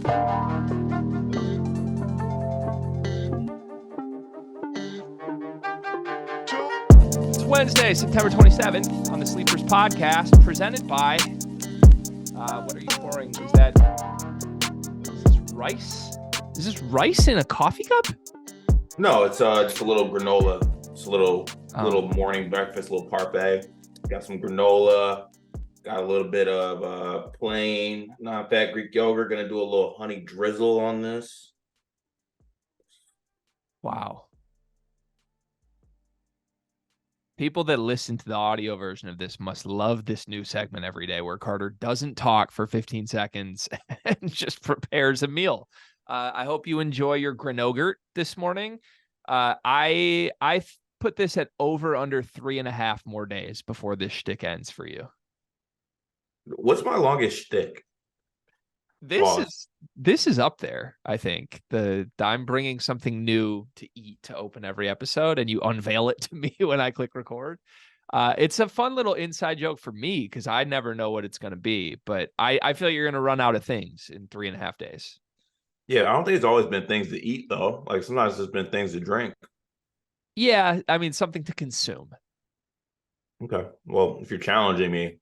It's Wednesday, September 27th on the Sleepers Podcast, presented by, what are you pouring? Is this rice? Is this rice in a coffee cup? No, it's just a little granola. It's a little morning breakfast, a little parfait. Got some granola. Got a little bit of plain non-fat Greek yogurt. Gonna do a little honey drizzle on this. Wow. People that listen to the audio version of this must love this new segment every day where Carter doesn't talk for 15 seconds and just prepares a meal. I hope you enjoy your granogurt this morning. I put this at over under 3.5 more days before this shtick ends for you. What's my longest shtick? This is up there, I think. I'm bringing something new to eat to open every episode, and you unveil it to me when I click record. It's a fun little inside joke for me because I never know what it's going to be, but I feel like you're going to run out of things in 3.5 days. Yeah, I don't think it's always been things to eat, though. Like, sometimes it's been things to drink. Yeah, I mean, something to consume. Okay. Well, if you're challenging me,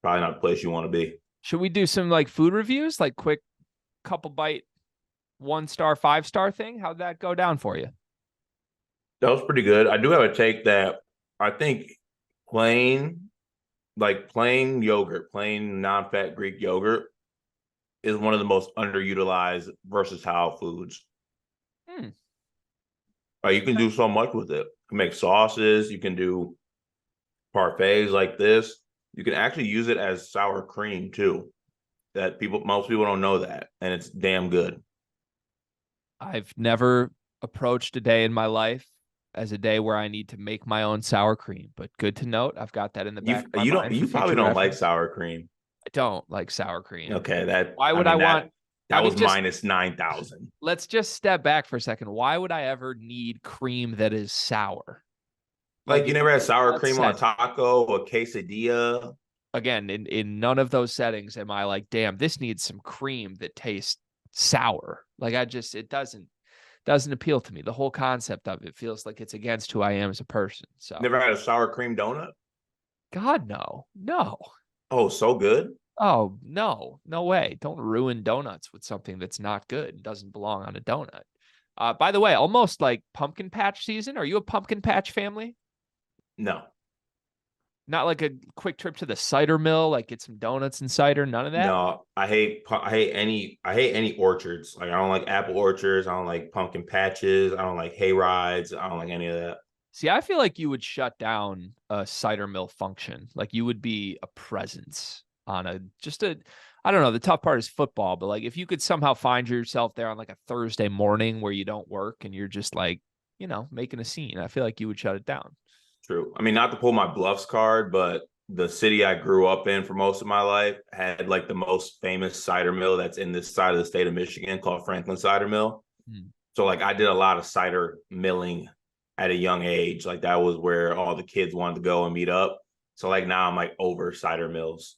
probably not the place you want to be. Should we do some like food reviews, like quick couple bite 1-star, 5-star thing? How'd that go down for you? That was pretty good. I do have a take that I think plain yogurt, plain non-fat Greek yogurt is one of the most underutilized versatile foods. You can do so much with it. You can make sauces. You can do parfaits like this. You can actually use it as sour cream too. Most people don't know that, and it's damn good. I've never approached a day in my life as a day where I need to make my own sour cream, but good to note. I've got that in the back. You probably don't like sour cream. I don't like sour cream. Okay, That was minus 9,000. Let's just step back for a second. Why would I ever need cream that is sour? Like you never had sour cream on a taco or quesadilla? Again, in none of those settings am I like, damn, this needs some cream that tastes sour. Like it doesn't appeal to me. The whole concept of it feels like it's against who I am as a person. So never had a sour cream donut? God, no. Oh, so good? Oh, no way. Don't ruin donuts with something that's not good and doesn't belong on a donut. By the way, almost like pumpkin patch season. Are you a pumpkin patch family? No. Not like a quick trip to the cider mill, like get some donuts and cider, none of that? No, I hate any orchards. Like I don't like apple orchards, I don't like pumpkin patches, I don't like hay rides, I don't like any of that. See, I feel like you would shut down a cider mill function. Like you would be a presence on I don't know, the tough part is football, but like if you could somehow find yourself there on like a Thursday morning where you don't work and you're just like, making a scene, I feel like you would shut it down. True. I mean, not to pull my bluffs card, but the city I grew up in for most of my life had like the most famous cider mill that's in this side of the state of Michigan called Franklin Cider Mill. So like I did a lot of cider milling at a young age. Like that was where all the kids wanted to go and meet up. So like now I'm like over cider mills.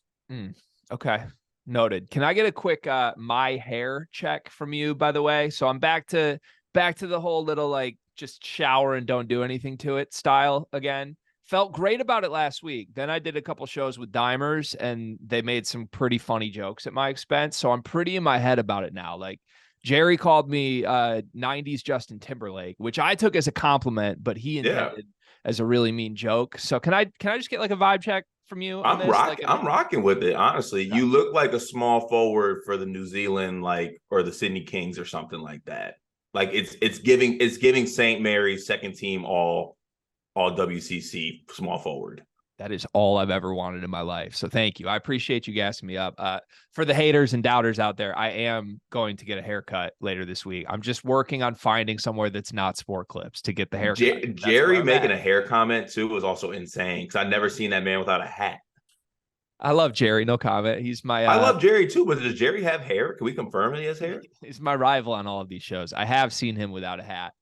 Okay. Noted. Can I get a quick my hair check from you, by the way? So I'm back to the whole little like just shower and don't do anything to it style again. Felt great about it last week. Then I did a couple shows with Dimers and they made some pretty funny jokes at my expense. So I'm pretty in my head about it now. Like Jerry called me 90s Justin Timberlake, which I took as a compliment, but he intended as a really mean joke. So can I just get like a vibe check from you? I'm rocking with it. Honestly, you look like a small forward for the New Zealand, or the Sydney Kings or something like that. Like it's giving St. Mary's second team all WCC small forward. That is all I've ever wanted in my life. So thank you. I appreciate you gassing me up. For the haters and doubters out there, I am going to get a haircut later this week. I'm just working on finding somewhere that's not Sport Clips to get the haircut. Jerry making a hair comment too was also insane because I'd never seen that man without a hat. I love Jerry. No comment. He's my. I love Jerry too, but does Jerry have hair? Can we confirm that he has hair? He's my rival on all of these shows. I have seen him without a hat.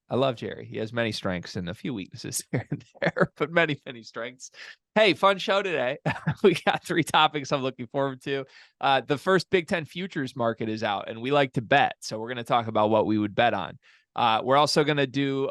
I love Jerry. He has many strengths and a few weaknesses here and there, but many, many strengths. Hey, fun show today. We got 3 topics I'm looking forward to. The first Big Ten futures market is out, and we like to bet. So we're going to talk about what we would bet on. We're also going to do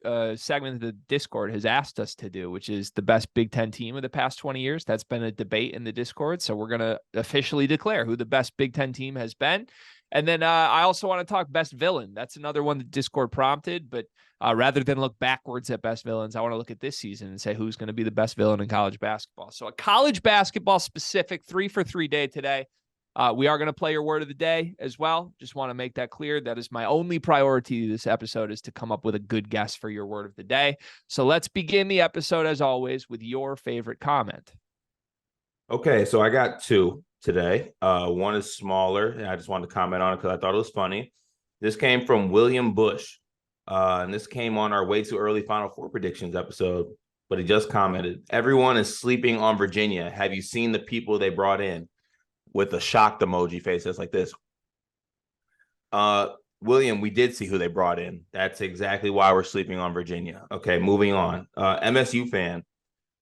a segment that the Discord has asked us to do, which is the best Big Ten team of the past 20 years. That's been a debate in the Discord. So we're going to officially declare who the best Big Ten team has been. And then I also want to talk best villain. That's another one that Discord prompted. But rather than look backwards at best villains, I want to look at this season and say who's going to be the best villain in college basketball. So a college basketball specific 3 for 3 day today. We are going to play your word of the day as well. Just want to make that clear. That is my only priority this episode, is to come up with a good guess for your word of the day. So let's begin the episode, as always, with your favorite comment. Okay, so I got 2 today. One is smaller, and I just wanted to comment on it because I thought it was funny. This came from William Bush, and this came on our way too early Final Four predictions episode, but he just commented, "Everyone is sleeping on Virginia. Have you seen the people they brought in?" With a shocked emoji face that's like this. William, we did see who they brought in. That's exactly why we're sleeping on Virginia. Okay, moving on. MSU fan.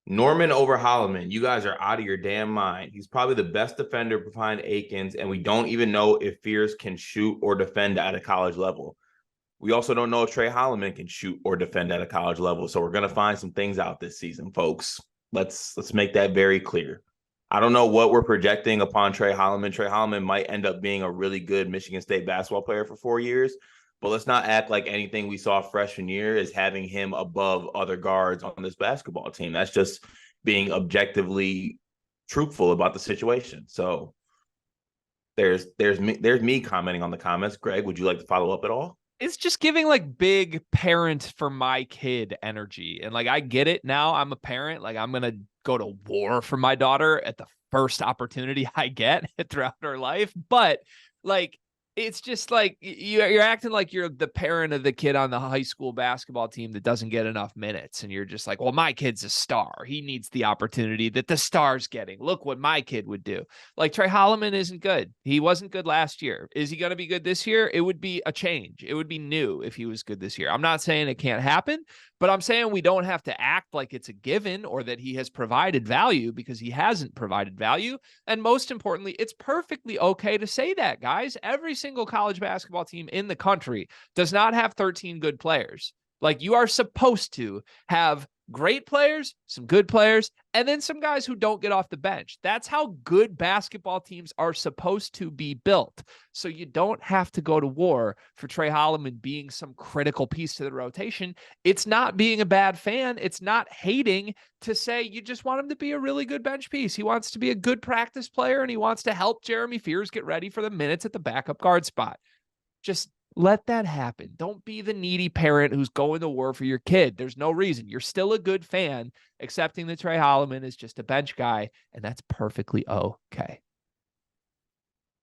Norman over Holloman. You guys are out of your damn mind. He's probably the best defender behind Akins, and we don't even know if Fears can shoot or defend at a college level. We also don't know if Trey Holloman can shoot or defend at a college level. So we're gonna find some things out this season, folks. Let's make that very clear. I don't know what we're projecting upon Trey Holloman. Trey Holloman might end up being a really good Michigan State basketball player for 4 years, but let's not act like anything we saw freshman year is having him above other guards on this basketball team. That's just being objectively truthful about the situation. So there's me commenting on the comments. Greg, would you like to follow up at all? It's just giving like big parent for my kid energy. And like, I get it now. I'm a parent. Like, I'm going to go to war for my daughter at the first opportunity I get throughout her life. But like, it's just like you're acting like you're the parent of the kid on the high school basketball team that doesn't get enough minutes. And you're just like, well, my kid's a star. He needs the opportunity that the star's getting. Look what my kid would do. Like, Trey Holloman isn't good. He wasn't good last year. Is he going to be good this year? It would be a change. It would be new if he was good this year. I'm not saying it can't happen, but I'm saying we don't have to act like it's a given or that he has provided value, because he hasn't provided value. And most importantly, it's perfectly okay to say that, guys. Every single college basketball team in the country does not have 13 good players. Like, you are supposed to have great players, some good players, and then some guys who don't get off the bench. That's how good basketball teams are supposed to be built. So you don't have to go to war for Trey Holloman being some critical piece to the rotation. It's not being a bad fan. It's not hating to say you just want him to be a really good bench piece. He wants to be a good practice player, and he wants to help Jeremy Fears get ready for the minutes at the backup guard spot. Just let that happen. Don't be the needy parent who's going to war for your kid. There's no reason. You're still a good fan, accepting that Trey Holloman is just a bench guy, and that's perfectly okay.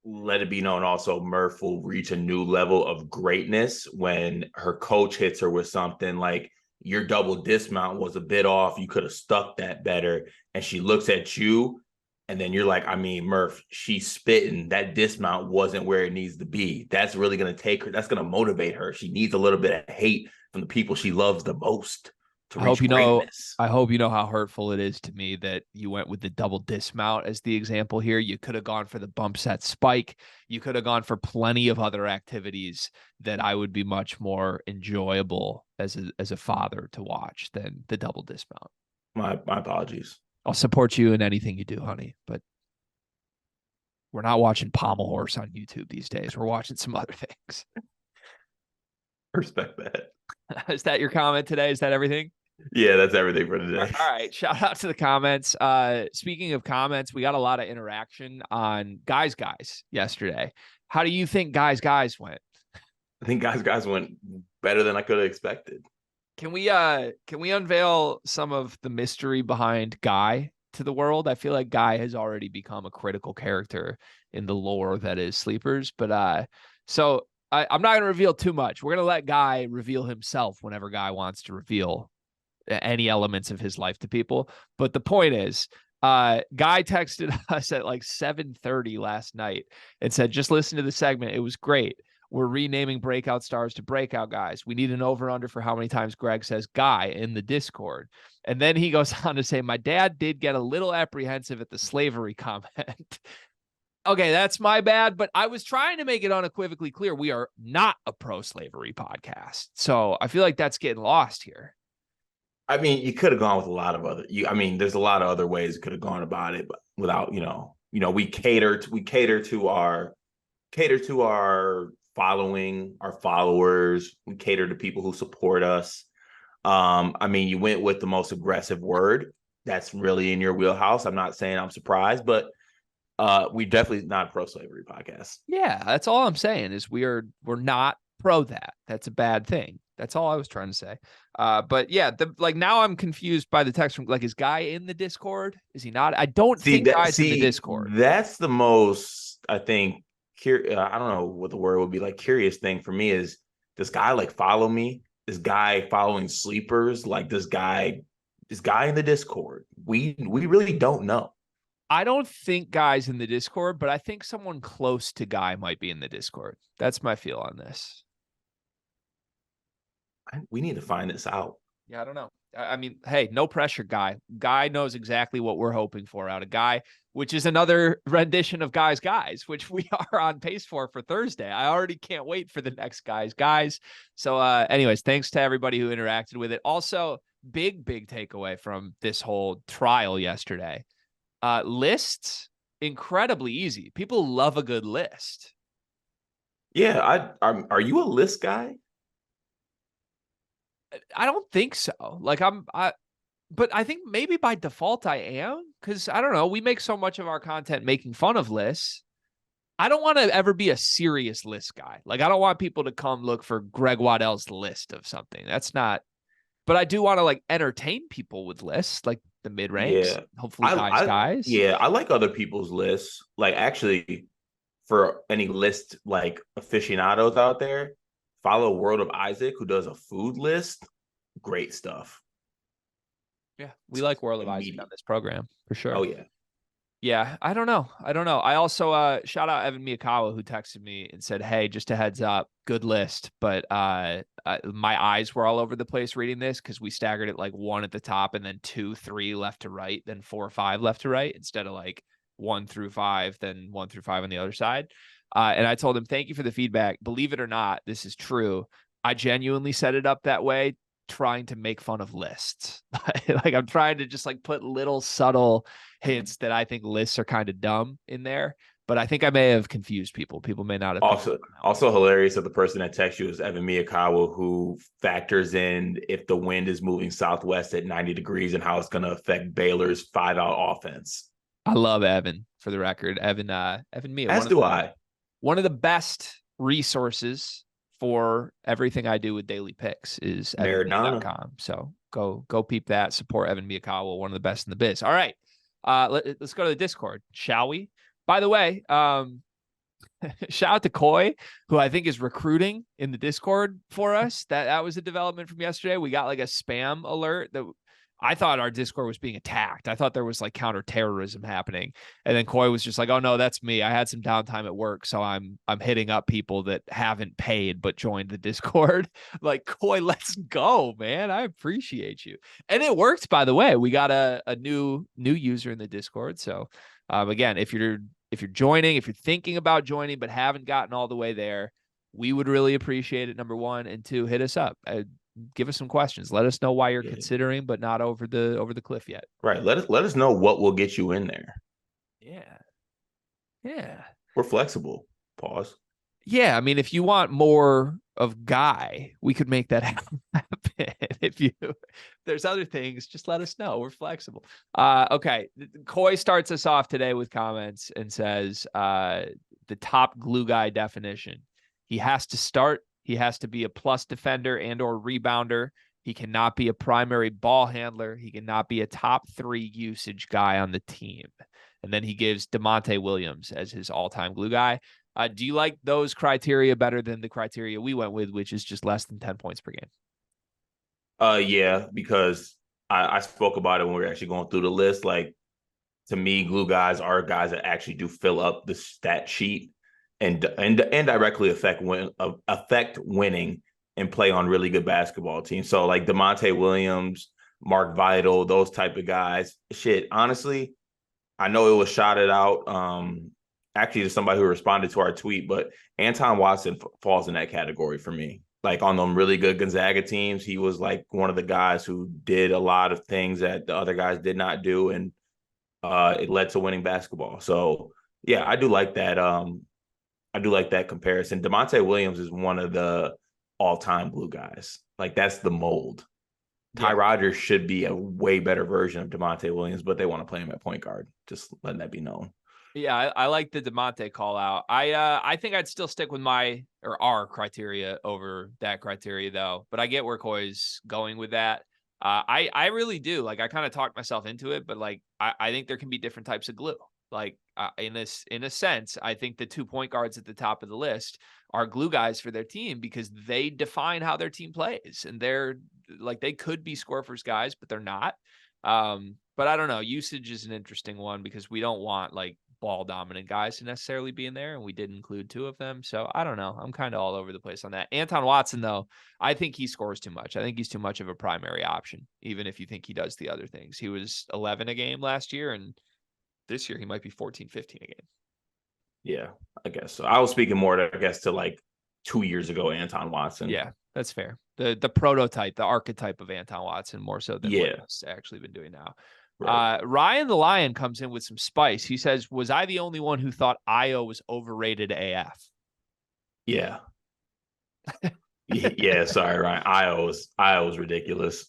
Let it be known also, Murph will reach a new level of greatness when her coach hits her with something like, your double dismount was a bit off. You could have stuck that better. And she looks at you, and then you're like, I mean, Murph, she's spitting. That dismount wasn't where it needs to be. That's really going to take her. That's going to motivate her. She needs a little bit of hate from the people she loves the most to reach greatness. I hope you know how hurtful it is to me that you went with the double dismount as the example here. You could have gone for the bump set spike. You could have gone for plenty of other activities that I would be much more enjoyable as a father to watch than the double dismount. My apologies. I'll support you in anything you do, honey, but we're not watching Pommel Horse on YouTube these days. We're watching some other things. Respect that. Is that your comment today? Is that everything? Yeah, that's everything for today. All right. Shout out to the comments. Speaking of comments, we got a lot of interaction on Guys yesterday. How do you think Guys went? I think Guys went better than I could have expected. Can we unveil some of the mystery behind Guy to the world? I feel like Guy has already become a critical character in the lore that is Sleepers. But so I'm not going to reveal too much. We're going to let Guy reveal himself whenever Guy wants to reveal any elements of his life to people. But the point is, Guy texted us at like 7:30 last night and said, just listen to the segment. It was great. We're renaming breakout stars to breakout guys. We need an over-under for how many times Greg says guy in the Discord. And then he goes on to say, my dad did get a little apprehensive at the slavery comment. Okay, that's my bad, but I was trying to make it unequivocally clear we are not a pro-slavery podcast. So I feel like that's getting lost here. I mean, you could have gone with a lot of other. There's a lot of other ways you could have gone about it, but without, we cater to our following, our followers. We cater to people who support us. You went with the most aggressive word. That's really in your wheelhouse. I'm not saying I'm surprised, but we definitely not a pro-slavery podcast. Yeah, that's all I'm saying is we're not pro that. That's a bad thing. That's all I was trying to say. But yeah, now I'm confused by the text from is Guy in the Discord? Is he not? I don't think Guy's in the Discord. That's the most, I think, I don't know what the word would be, curious thing for me is, does Guy follow me? Is Guy following sleepers? Is Guy in the Discord? We really don't know. I don't think Guy's in the Discord, but I think someone close to Guy might be in the Discord. That's my feel on this. We need to find this out. Yeah, I don't know. Hey, no pressure, Guy. Guy knows exactly what we're hoping for out of Guy, which is another rendition of Guys, which we are on pace for Thursday. I already can't wait for the next Guys. So anyways, thanks to everybody who interacted with it. Also, big takeaway from this whole trial yesterday. Lists, incredibly easy. People love a good list. Yeah, are you a list guy? I don't think so. But I think maybe by default I am, because I don't know. We make so much of our content making fun of lists. I don't want to ever be a serious list guy. I don't want people to come look for Greg Waddell's list of something. That's not. But I do want to entertain people with lists, like the mid ranks. Yeah, hopefully, guys. Yeah, I like other people's lists. Actually, for any list aficionados out there, follow World of Isaac, who does a food list. Great stuff. Yeah, we like World of Isaac on this program for sure. Oh yeah. Yeah, I don't know. I also shout out Evan Miyakawa, who texted me and said, hey, just a heads up, good list. But my eyes were all over the place reading this because we staggered it 1 at the top and then 2, 3 left to right, then 4, 5 left to right, instead of 1 through 5, then 1 through 5 on the other side. And I told him, thank you for the feedback. Believe it or not, this is true. I genuinely set it up that way, trying to make fun of lists. I'm trying to just put little subtle hints that I think lists are kind of dumb in there, but I think I may have confused people. People may not have. Also hilarious that the person that texts you is Evan Miyakawa, who factors in if the wind is moving southwest at 90 degrees and how it's going to affect Baylor's 5-out offense. I love Evan, for the record. Evan Mia. As do I. One of the best resources for everything I do with daily picks is evanmia.com. So go peep that. Support Evan Miyakawa, one of the best in the biz. All right. Let's go to the Discord, shall we? By the way, shout out to Coy, who I think is recruiting in the Discord for us. That was a development from yesterday. We got a spam alert that I thought our Discord was being attacked. I thought there was counterterrorism happening. And then Coy was just oh no, that's me. I had some downtime at work, so I'm hitting up people that haven't paid but joined the Discord. Coy, let's go, man. I appreciate you. And it worked, by the way. We got a new user in the Discord. So again, if you're joining, if you're thinking about joining but haven't gotten all the way there, we would really appreciate it. Number 1, and 2, hit us up. Give us some questions. Let us know why you're considering, but not over the cliff yet. Right. Let us know what will get you in there. Yeah. We're flexible. Pause. Yeah. If you want more of Guy, we could make that happen. If there's other things, just let us know. We're flexible. Okay. Coy starts us off today with comments and says, the top glue guy definition. He has to start. He has to be a plus defender and or rebounder. He cannot be a primary ball handler. He cannot be a top 3 usage guy on the team. And then he gives DeMonte Williams as his all-time glue guy. Do you like those criteria better than the criteria we went with, which is just less than 10 points per game? Yeah, because I spoke about it when we were actually going through the list. To me, glue guys are guys that actually do fill up the stat sheet. and indirectly affect winning and play on really good basketball teams. So like DeMonte Williams, Mark Vital, those type of guys. Shit, honestly, I know it was shouted out. Actually, to somebody who responded to our tweet, but Anton Watson falls in that category for me. Like on them really good Gonzaga teams, he was like one of the guys who did a lot of things that the other guys did not do, and it led to winning basketball. So yeah, I do like that. I do like that comparison. DeMonte Williams is one of the all-time glue guys. Like that's the mold. Ty Yeah. Rodgers should be a way better version of DeMonte Williams, but they want to play him at point guard. Just letting that be known. Yeah, I like the DeMonte call out. I think I'd still stick with my or our criteria over that criteria though. But I get where Coy's going with that. I really do. Like I kind of talked myself into it, but like I think there can be different types of glue. Like in a sense, I think the 2 point guards at the top of the list are glue guys for their team because they define how their team plays, and they're like they could be score first guys, but they're not. But I don't know. Usage is an interesting one because we don't want like ball dominant guys to necessarily be in there, and we did include 2 of them. So I don't know. I'm kind of all over the place on that. Anton Watson, though, I think he scores too much. I think he's too much of a primary option, even if you think he does the other things. He was 11 a game last year, and this year he might be 14, 15 a game. Yeah, I guess so. I was speaking more to, I guess, to like 2 years ago, Anton Watson. Yeah, that's fair. The prototype, the archetype of Anton Watson, more so than what he's actually been doing now. Right. Ryan the Lion comes in with some spice. He says, "Was I the only one who thought Io was overrated AF?" Yeah. Yeah, sorry, Ryan. Io was ridiculous.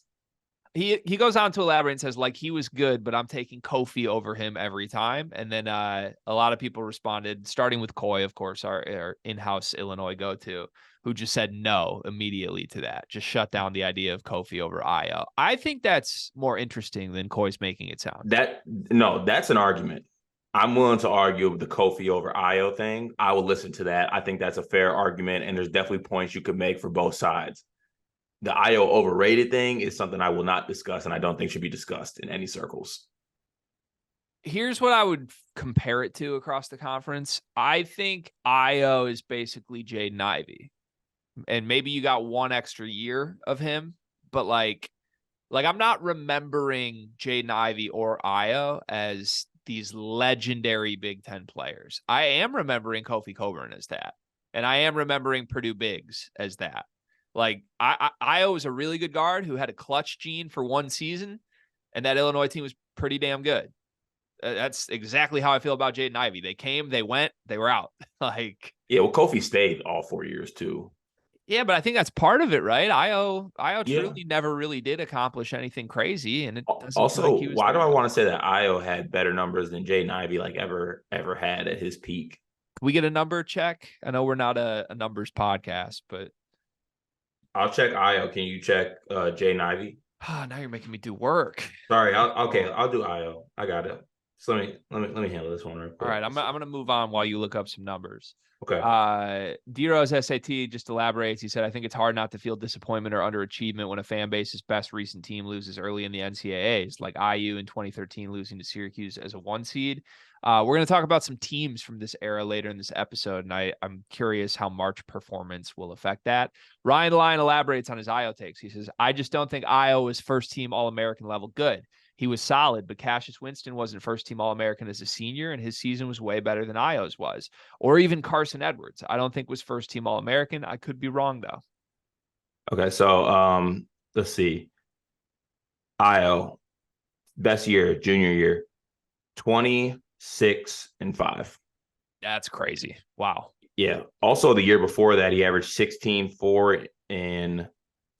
He goes on to elaborate and says, like, he was good, but I'm taking Kofi over him every time. And then a lot of people responded, starting with Coy, of course, our in-house Illinois go-to, who just said no immediately to that. Just shut down the idea of Kofi over Io. I think that's more interesting than Coy's making it sound. That's an argument. I'm willing to argue the Kofi over Io thing. I will listen to that. I think that's a fair argument, and there's definitely points you could make for both sides. The Io overrated thing is something I will not discuss, and I don't think should be discussed in any circles. Here's what I would compare it to across the conference. I think Io is basically Jaden Ivey. And maybe you got 1 extra year of him, but like I'm not remembering Jaden Ivey or Io as these legendary Big Ten players. I am remembering Kofi Coburn as that. And I am remembering Purdue Bigs as that. Like Io was a really good guard who had a clutch gene for 1 season, and that Illinois team was pretty damn good. That's exactly how I feel about Jaden Ivey. They came, they went, they were out. Like, yeah, well, Kofi stayed all 4 years too. Yeah, but I think that's part of it, right? Io truly never really did accomplish anything crazy, and it doesn't also, like he was why do I good. want to say that Io had better numbers than Jaden Ivey like ever had at his peak? Can we get a number check? I know we're not a numbers podcast, but I'll check Io. Can you check Jaden Ivey? now you're making me do work. Sorry, I'll do Io. I got it. So let me handle this one real quick. All right, I'm gonna move on while you look up some numbers. Okay. D-Rose SAT just elaborates. He said, I think it's hard not to feel disappointment or underachievement when a fan base's best recent team loses early in the NCAAs, like IU in 2013 losing to Syracuse as a 1 seed. We're going to talk about some teams from this era later in this episode, and I'm curious how March performance will affect that. Ryan Lyon elaborates on his Io takes. He says, I just don't think Io was first team All-American level good. He was solid, but Cassius Winston wasn't first-team All-American as a senior, and his season was way better than Io's was. Or even Carson Edwards, I don't think was first-team All-American. I could be wrong, though. Okay, so let's see. Io, best year, junior year, 26-5. That's crazy. Wow. Yeah. Also, the year before that, he averaged 16, 4, and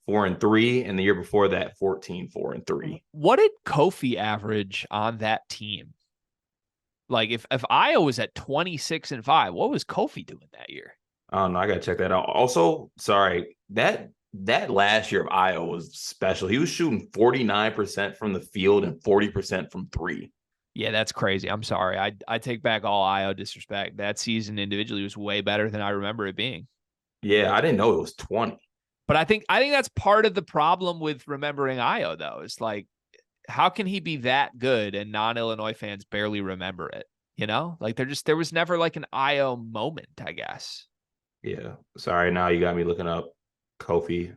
4-3, and the year before that, 14, 4-3. What did Kofi average on that team? Like, if Io was at 26-5, what was Kofi doing that year? I don't know. I gotta check that out. Also, sorry, that last year of Io was special. He was shooting 49% from the field and 40% from 3. Yeah, that's crazy. I'm sorry. I take back all Io disrespect. That season individually was way better than I remember it being. Yeah, I didn't know it was 20. But I think that's part of the problem with remembering Io, though. It's like, how can he be that good and non-Illinois fans barely remember it? Like there was never like an IO moment, I guess. Yeah. Sorry, now you got me looking up Kofi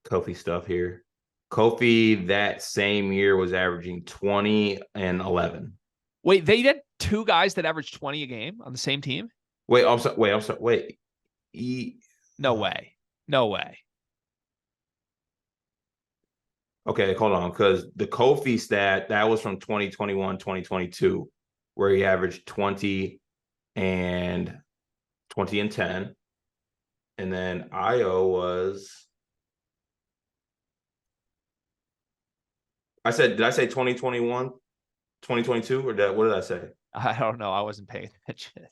Kofi stuff here. Kofi that same year was averaging 20 and 11. Wait, they had two guys that averaged 20 a game on the same team? Wait, I'm sorry. Wait, I'm sorry. Wait. He, No way. No way. okay, hold on. Because the Kofi stat, that was from 2021, 2022, where he averaged and 20 and 10. And then Io was, did I say 2021, 2022, or what did I say? I don't know. I wasn't paying attention.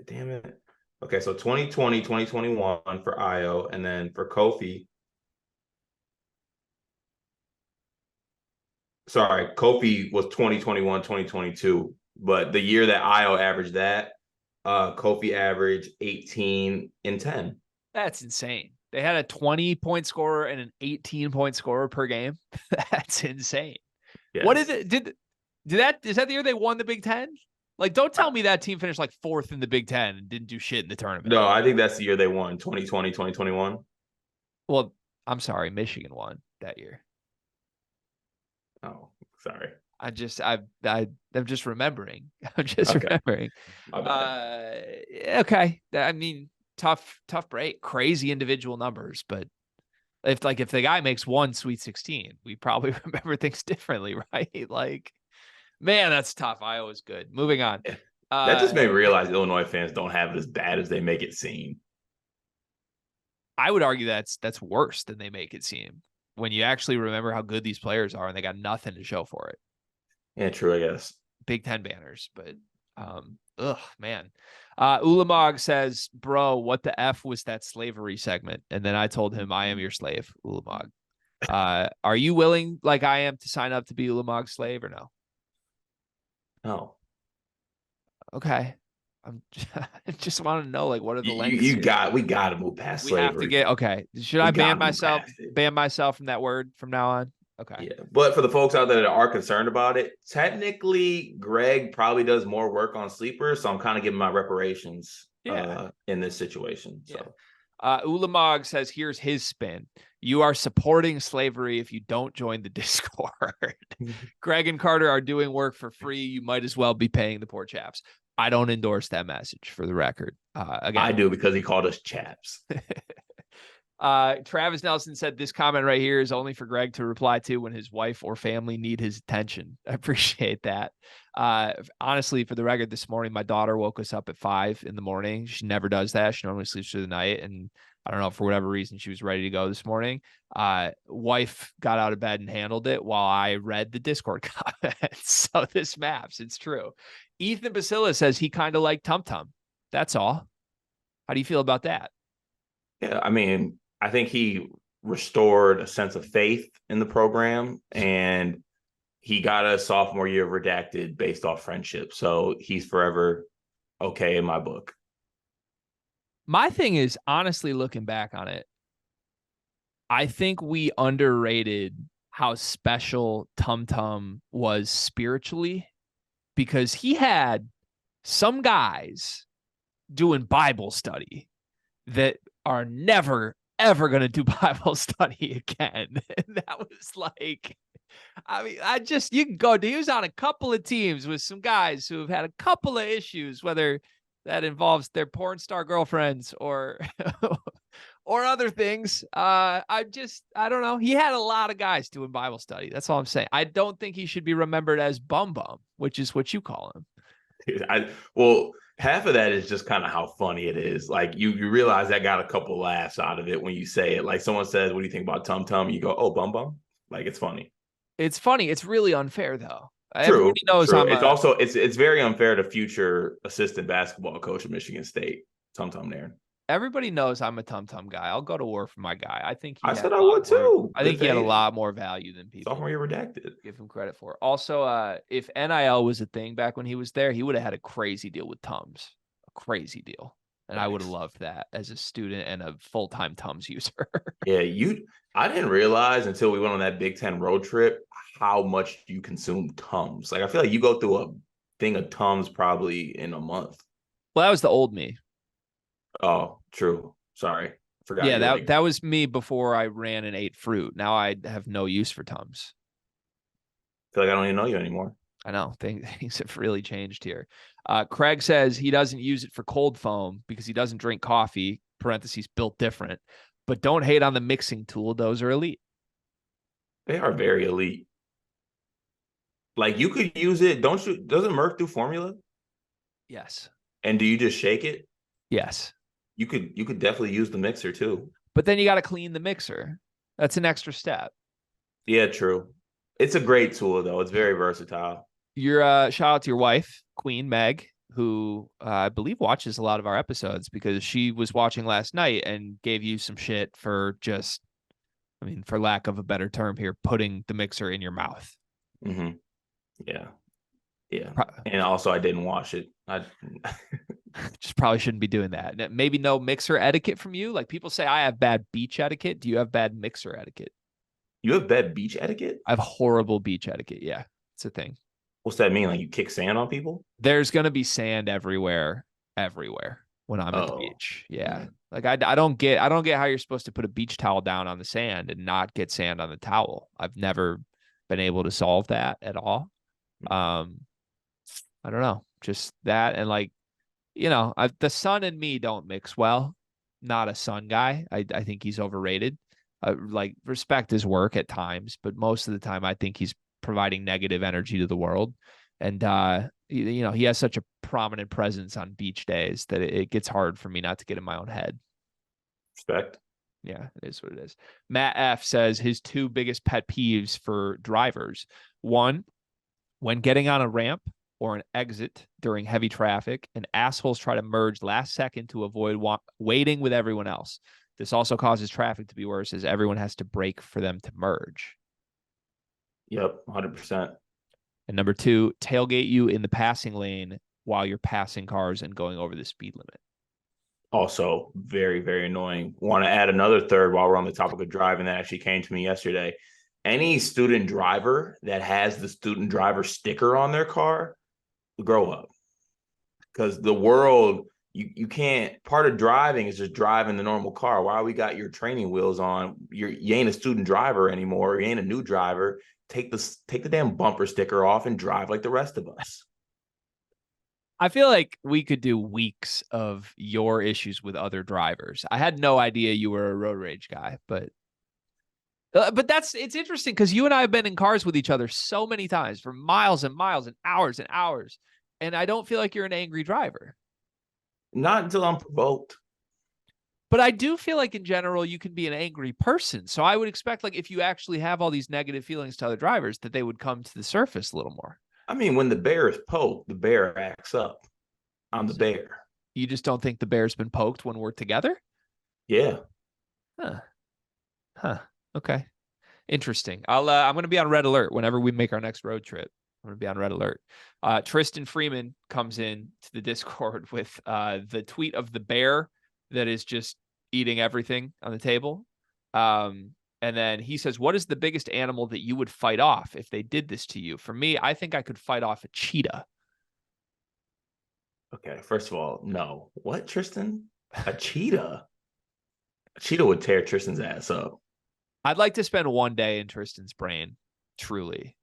Damn it. Okay, so 2020, 2021 for Io, and then for Kofi. Sorry, Kofi was 2021, 2022, but the year that Io averaged that, Kofi averaged 18 and 10. That's insane. They had a 20-point scorer and an 18-point scorer per game. That's insane. Yes. What did that is that the year they won the Big Ten? Like, don't tell me that team finished like fourth in the Big Ten and didn't do shit in the tournament. No, I think that's the year they won, 2020, 2021. Well, I'm sorry, Michigan won that year. Oh, sorry. I'm just remembering. I'm just remembering. Okay. I mean, tough break. Crazy individual numbers, but if the guy makes one Sweet 16, we probably remember things differently, right? Like, man, that's tough. Iowa's good. Moving on. Yeah. That just made me realize Illinois fans don't have it as bad as they make it seem. I would argue that's worse than they make it seem when you actually remember how good these players are and they got nothing to show for it. Yeah, true, I guess. Big Ten banners, but man. Ulamog says, bro, what the F was that slavery segment? And then I told him, I am your slave, Ulamog. Are you willing, like I am, to sign up to be Ulamog's slave or no? No. Okay. I just want to know, like, what are the lengths? We got to move past slavery. Have to get okay. Should I ban myself from that word from now on? Okay. Yeah, but for the folks out there that are concerned about it, technically Greg probably does more work on sleepers, so I'm kind of giving my reparations in this situation. So Ulamog says, here's his spin. You are supporting slavery if you don't join the Discord. Greg and Carter are doing work for free. You might as well be paying the poor chaps. I don't endorse that message, for the record. Again, I do, because he called us chaps. Travis Nelson said this comment right here is only for Greg to reply to when his wife or family need his attention. I appreciate that. Honestly, for the record, this morning, my daughter woke us up at 5 a.m. She never does that. She normally sleeps through the night. And I don't know, for whatever reason, she was ready to go this morning. Wife got out of bed and handled it while I read the Discord comments. So this maps. It's true. Ethan Basila says he kind of liked Tum Tum. That's all. How do you feel about that? Yeah, I mean, I think he restored a sense of faith in the program, and he got a sophomore year redacted based off friendship. So he's forever okay in my book. My thing is, honestly, looking back on it, I think we underrated how special Tum Tum was spiritually, because he had some guys doing Bible study that are never, ever going to do Bible study again. And that was like, I mean, you can go, he was on a couple of teams with some guys who have had a couple of issues, whether that involves their porn star girlfriends or or other things. I don't know. He had a lot of guys doing Bible study. That's all I'm saying. I don't think he should be remembered as Bum Bum, which is what you call him. Well, half of that is just kind of how funny it is. Like you realize I got a couple laughs out of it when you say it. Like someone says, "What do you think about Tum Tum?" You go, "Oh, Bum Bum." Like it's funny. It's funny. It's really unfair though. True. Everybody knows true. It's very unfair to future assistant basketball coach of Michigan State, Tum Tum there. Everybody knows I'm a Tum Tum guy. I'll go to war for my guy. I think I said I would too. I think he had a lot more value than people. Sophomore year redacted. Give him credit for. Also, if NIL was a thing back when he was there, he would have had a crazy deal with Tums. A crazy deal. And I would have loved that as a student and a full-time Tums user. Yeah, I didn't realize until we went on that Big Ten road trip how much you consume Tums. Like I feel like you go through thing of Tums probably in a month. Well, that was the old me. Oh, true. Sorry. Forgot Yeah, you're that like, that was me before I ran and ate fruit. Now I have no use for Tums. I feel like I don't even know you anymore. I know things have really changed here. Craig says he doesn't use it for cold foam because he doesn't drink coffee. Parentheses built different, but don't hate on the mixing tool. Those are elite. They are very elite. Like you could use it, don't you? Doesn't Merc do formula? Yes. And do you just shake it? Yes. You could definitely use the mixer too. But then you got to clean the mixer. That's an extra step. Yeah, true. It's a great tool though. It's very versatile. Your shout out to your wife, Queen Meg, who I believe watches a lot of our episodes because she was watching last night and gave you some shit for just, I mean, for lack of a better term here, putting the mixer in your mouth. Mm-hmm. Yeah. Yeah. Pro- And also I didn't wash it. I just probably shouldn't be doing that. Maybe no mixer etiquette from you. Like people say I have bad beach etiquette. Do you have bad mixer etiquette? You have bad beach etiquette? I have horrible beach etiquette. Yeah, it's a thing. What's that mean? Like you kick sand on people? There's gonna be sand everywhere when I'm at the Oh. beach. Yeah. Mm. Like I don't get how you're supposed to put a beach towel down on the sand and not get sand on the towel. I've never been able to solve that at all. Um, I don't know. Just that and like, the sun and me don't mix well. Not a sun guy. I think he's overrated. Like respect his work at times, but most of the time I think he's providing negative energy to the world. And he has such a prominent presence on beach days that it gets hard for me not to get in my own head. Respect. Yeah, it is what it is. Matt F says his two biggest pet peeves for drivers. One, when getting on a ramp or an exit during heavy traffic, and assholes try to merge last second to avoid waiting with everyone else. This also causes traffic to be worse as everyone has to brake for them to merge. Yep, 100%. And number two, tailgate you in the passing lane while you're passing cars and going over the speed limit. Also, very, very annoying. Want to add another third while we're on the topic of driving that actually came to me yesterday. Any student driver that has the student driver sticker on their car, grow up. Because the world, you can't, part of driving is just driving the normal car. Why we got your training wheels on? You ain't a student driver anymore. You ain't a new driver. Take the damn bumper sticker off and drive like the rest of us. I feel like we could do weeks of your issues with other drivers. I had no idea you were a road rage guy, but it's interesting because you and I have been in cars with each other so many times for miles and miles and hours, and I don't feel like you're an angry driver. Not until I'm provoked. But I do feel like in general you can be an angry person. So I would expect like if you actually have all these negative feelings to other drivers that they would come to the surface a little more. I mean, when the bear is poked, the bear acts up. I'm the bear. You just don't think the bear's been poked when we're together? Yeah. Huh. Huh. Okay. Interesting. I'm gonna be on red alert whenever we make our next road trip. I'm gonna be on red alert. Tristan Freeman comes in to the Discord with the tweet of the bear that is just eating everything on the table. And then he says, "What is the biggest animal that you would fight off if they did this to you?" For me, I think I could fight off a cheetah. Okay. First of all, no. What, Tristan? A cheetah? A cheetah would tear Tristan's ass up. I'd like to spend one day in Tristan's brain, truly.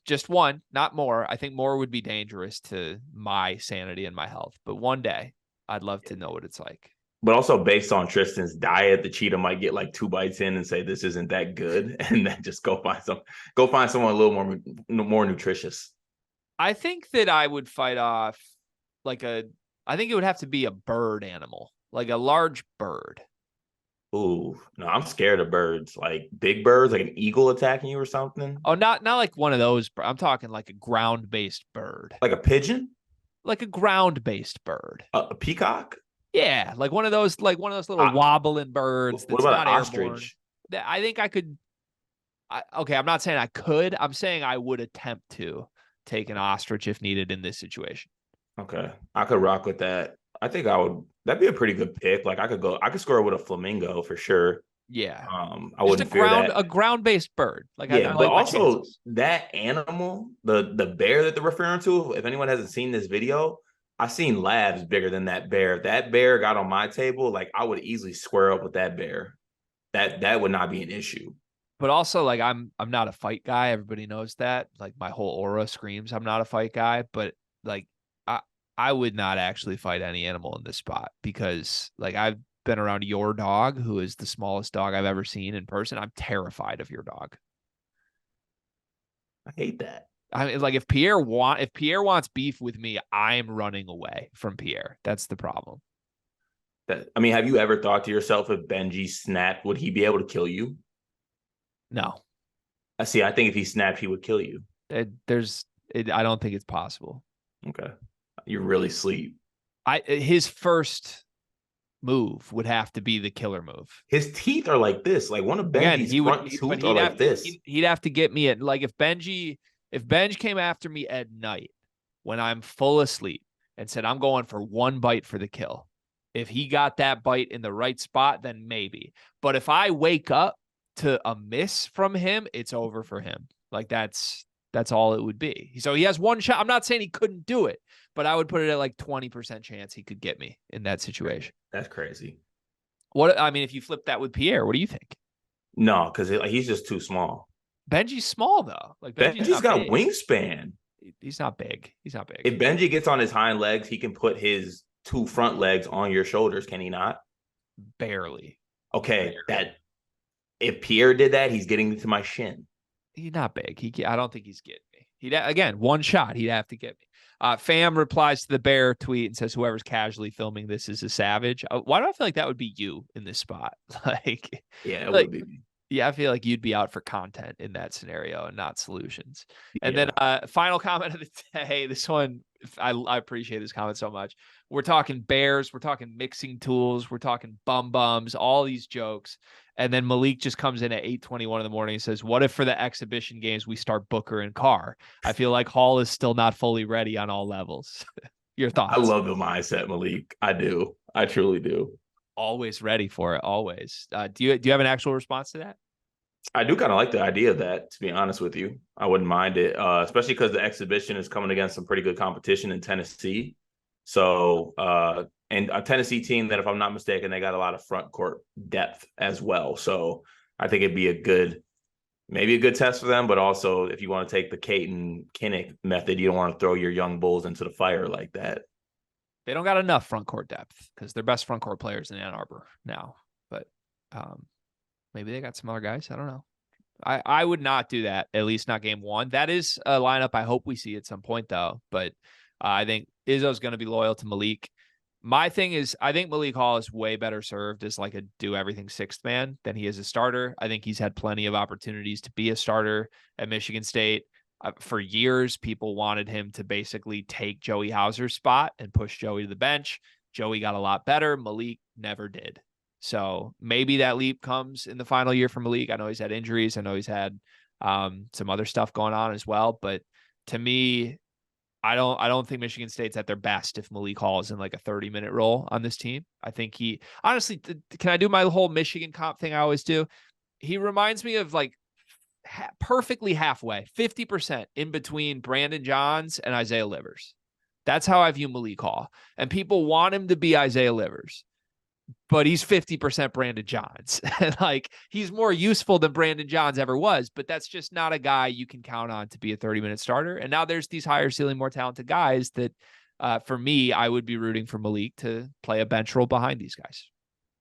Just one, not more. I think more would be dangerous to my sanity and my health. But one day, I'd love to know what it's like. But also based on Tristan's diet, the cheetah might get like 2 bites in and say this isn't that good, and then just go find someone a little more nutritious. I think that I would fight off I think it would have to be a bird animal, like a large bird. Ooh, no, I'm scared of birds. Like big birds, like an eagle attacking you or something. Oh, not like one of those. I'm talking like a ground-based bird, Like a pigeon, like a ground-based bird. a peacock. Yeah, like one of those little wobbling birds What that's about not an airborne. ostrich? I think I could. Okay, I'm not saying I could. I'm saying I would attempt to take an ostrich if needed in this situation. Okay, I could rock with that. I think I would. That'd be a pretty good pick. Like I could score with a flamingo for sure. Yeah. I Just a wouldn't fear that. ground based bird. Like Yeah, I but like my also chances. that animal, the bear that they're referring to, if anyone hasn't seen this video, I've seen labs bigger than that bear. If that bear got on my table, like I would easily square up with that bear. That would not be an issue. But also like I'm not a fight guy. Everybody knows that. Like my whole aura screams I'm not a fight guy, but like I I would not actually fight any animal in this spot because like I've been around your dog, who is the smallest dog I've ever seen in person. I'm terrified of your dog. I hate that. I mean, like if Pierre wants beef with me, I'm running away from Pierre. That's the problem. That I mean, have you ever thought to yourself if Benji snapped, would he be able to kill you? No, I see. I think if he snapped, he would kill you. I don't think it's possible. Okay. You really sleep. His first move would have to be the killer move. His teeth are like this. Like one of Again, Benji's front but tooth are like this. he'd have to get me at like if Benj came after me at night when I'm full asleep and said I'm going for one bite for the kill. If he got that bite in the right spot, then maybe. But if I wake up to a miss from him, it's over for him. Like that's all it would be. So he has one shot. I'm not saying he couldn't do it, but I would put it at like 20% chance he could get me in that situation. That's crazy. What I mean, if you flip that with Pierre, what do you think? No, because he's just too small. Benji's small though. Like Benji's Benji's not got big. wingspan. He's not big. He's not big. If Benji gets on his hind legs, he can put his two front legs on your shoulders, can he not? Barely. Okay, that if Pierre did that, he's getting to my shin. He's not big. I don't think he's getting me. He'd again one shot. He'd have to get me. Fam replies to the bear tweet and says, "Whoever's casually filming this is a savage." Why do I feel like that would be you in this spot? like, Yeah, it like would be. yeah, I feel like you'd be out for content in that scenario and not solutions. And then Yeah. final comment of the day. This one, I appreciate this comment so much. We're talking bears, we're talking mixing tools, we're talking bums, all these jokes. And then Malik just comes in at 8:21 in the morning and says, "What if for the exhibition games we start Booker and Carr? I feel like Hall is still not fully ready on all levels." Your I thoughts? love the mindset, Malik. I do. I truly do. Always ready for it. Always. Do you have an actual response to that? I do kind of like the idea of that, to be honest with you. I wouldn't mind it, especially because the exhibition is coming against some pretty good competition in Tennessee. So, and a Tennessee team that, if I'm not mistaken, they got a lot of front court depth as well. So I think it'd be maybe a good test for them, but also if you want to take the Caton Kinnick method, you don't want to throw your young bulls into the fire like that. They don't got enough front court depth because they're best front court players in Ann Arbor now. But maybe they got some other guys. I don't know. I would not do that, at least not game one. That is a lineup I hope we see at some point, though. But I think Izzo's going to be loyal to Malik. My thing is, I think Malik Hall is way better served as like a do everything sixth man than he is a starter. I think he's had plenty of opportunities to be a starter at Michigan State. For years, people wanted him to basically take Joey Hauser's spot and push Joey to the bench. Joey got a lot better. Malik never did. So maybe that leap comes in the final year for Malik. I know he's had injuries. I know he's had some other stuff going on as well. But to me, I don't think Michigan State's at their best if Malik Hall is in like a 30-minute role on this team. I think he honestly, can I do my whole Michigan comp thing I always do? He reminds me of like perfectly halfway, 50% in between Brandon Johns and Isaiah Livers. That's how I view Malik Hall. And people want him to be Isaiah Livers, but he's 50% Brandon Johns. And like he's more useful than Brandon Johns ever was, but that's just not a guy you can count on to be a 30-minute starter. And now there's these higher ceiling, more talented guys that for me, I would be rooting for Malik to play a bench role behind these guys.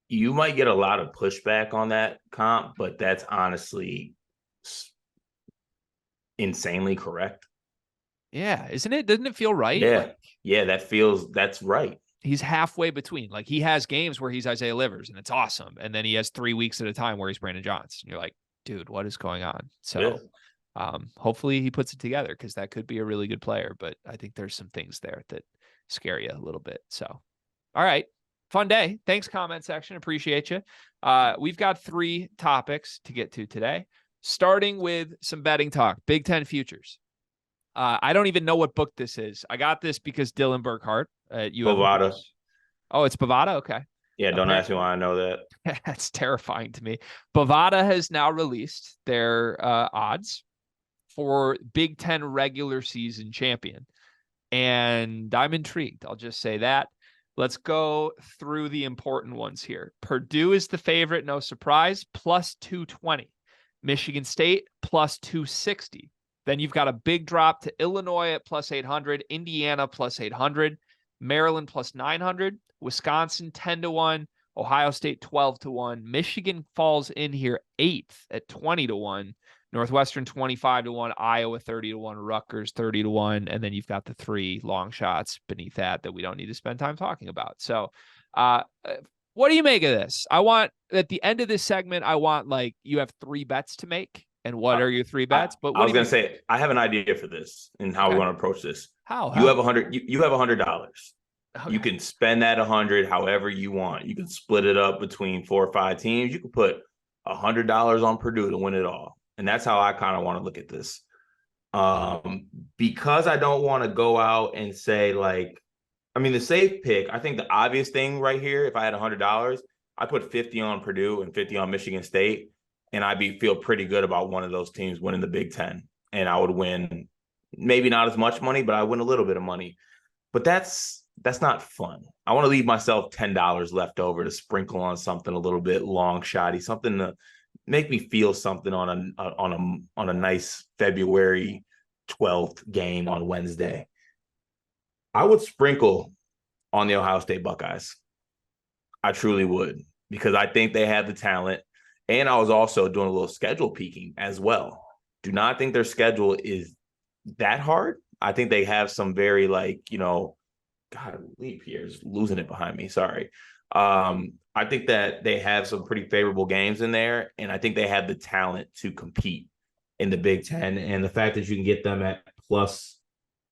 You might get a lot of pushback on that comp, but that's honestly insanely correct. Yeah, isn't it? Doesn't it feel right? Yeah. Like, Yeah, that's right. he's halfway between. Like he has games where he's Isaiah Livers and it's awesome. And then he has 3 weeks at a time where he's Brandon Johns. And you're like, dude, what is going on? So hopefully he puts it together because that could be a really good player. But I think there's some things there that scare you a little bit. So, all right. Fun day. Thanks, comment section. Appreciate you. We've got 3 topics to get to today, starting with some betting talk. Big Ten futures. I don't even know what book this is. I got this because Dylan Burkhart at UM. Bovada. Oh, it's Bovada? Okay. Yeah, don't ask me why I know that. That's terrifying to me. Bovada has now released their odds for Big Ten regular season champion. And I'm intrigued. I'll just say that. Let's go through the important ones here. Purdue is the favorite, no surprise, plus 220. Michigan State plus 260. Then you've got a big drop to Illinois at plus 800, Indiana plus 800, Maryland plus 900, Wisconsin 10 to 1, Ohio State 12 to 1. Michigan falls in here eighth at 20 to 1. Northwestern 25 to 1, Iowa 30 to 1, Rutgers 30 to 1, and then you've got the three long shots beneath that we don't need to spend time talking about. So, what do you make of this? I want at the end of this segment, I want like you have three bets to make, and what are your three bets? But I was gonna say I have an idea for this and how we want to approach this. How you have you have $100. Okay. You can spend that 100 however you want. You can split it up between 4 or 5 teams. You can put $100 on Purdue to win it all. And that's how I kind of want to look at this. Because I don't want to go out and say like, I mean, the safe pick, I think the obvious thing right here, if I had $100, I put 50 on Purdue and 50 on Michigan State. And I'd feel pretty good about one of those teams winning the Big Ten. And I would win maybe not as much money, but I win a little bit of money. But that's not fun. I want to leave myself $10 left over to sprinkle on something a little bit long shotty, something to make me feel something on a nice February 12th game on Wednesday. I would sprinkle on the Ohio State Buckeyes. I truly would, because I think they have the talent. And I was also doing a little schedule peeking as well. Do not think their schedule is that hard. I think they have some very God, leap here is losing it behind me. Sorry. I think that they have some pretty favorable games in there, and I think they have the talent to compete in the Big Ten. And the fact that you can get them at plus,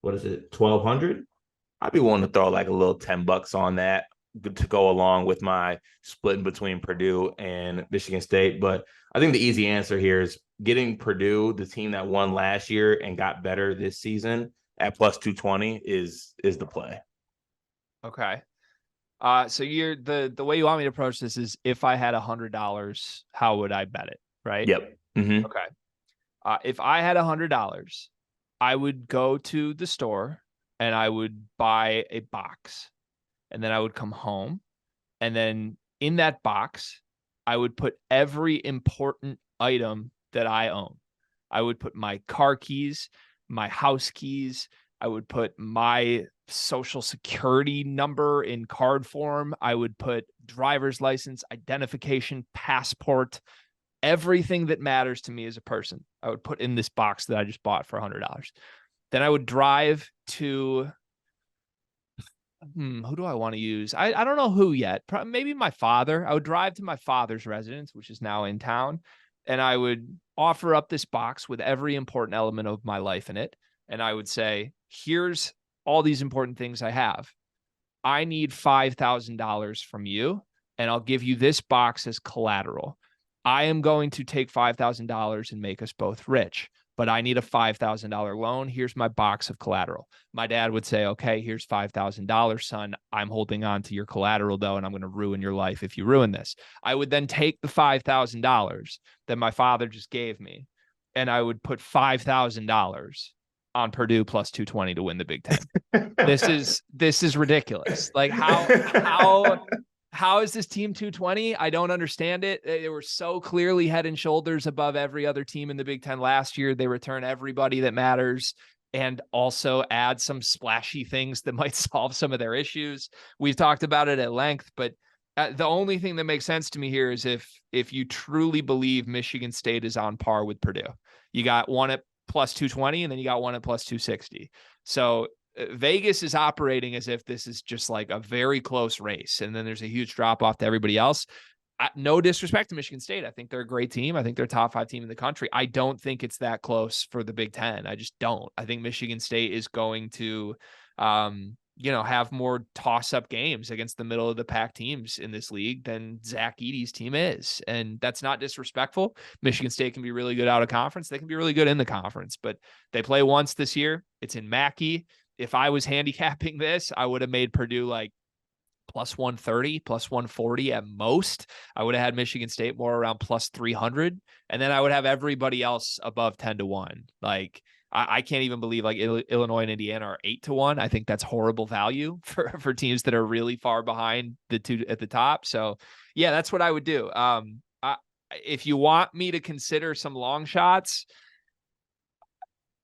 what is it, 1,200? I'd be willing to throw like a little $10 on that to go along with my splitting between Purdue and Michigan State. But I think the easy answer here is getting Purdue, the team that won last year and got better this season, at plus 220 is the play. Okay. So you're the way you want me to approach this is if I had $100, how would I bet it? Right. Yep. Mm-hmm. Okay. If I had $100, I would go to the store and I would buy a box, and then I would come home, and then in that box, I would put every important item that I own. I would put my car keys, my house keys. I would put my social security number in card form. I would put driver's license, identification, passport, everything that matters to me as a person. I would put in this box that I just bought for $100. Then I would drive to, who do I want to use? I don't know who yet. Maybe my father. I would drive to my father's residence, which is now in town, and I would offer up this box with every important element of my life in it. And I would say, here's all these important things I have. I need $5,000 from you, and I'll give you this box as collateral. I am going to take $5,000 and make us both rich, but I need a $5,000 loan. Here's my box of collateral. My dad would say, okay, here's $5,000, son. I'm holding on to your collateral though, and I'm going to ruin your life if you ruin this. I would then take the $5,000 that my father just gave me, and I would put $5,000 on Purdue plus 220 to win the Big Ten. This is ridiculous. Like how is this team 220? I don't understand it. They were so clearly head and shoulders above every other team in the Big Ten last year. They return everybody that matters and also add some splashy things that might solve some of their issues. We've talked about it at length, but the only thing that makes sense to me here is if you truly believe Michigan State is on par with Purdue. You got one at plus 220, and then you got one at plus 260. So Vegas is operating as if this is just like a very close race, and then there's a huge drop off to everybody else. No disrespect to Michigan State. I think they're a great team. I think they're a top 5 team in the country. I don't think it's that close for the Big Ten. I just don't. I think Michigan State is going to, have more toss-up games against the middle of the pack teams in this league than Zach Edey's team is. And that's not disrespectful. Michigan State can be really good out of conference. They can be really good in the conference, but they play once this year. It's in Mackey. If I was handicapping this, I would have made Purdue like plus 130, plus 140 at most. I would have had Michigan State more around plus 300. And then I would have everybody else above 10-1. Like, I can't even believe like Illinois and Indiana are 8-1. I think that's horrible value for teams that are really far behind the two at the top. So yeah, that's what I would do. If you want me to consider some long shots,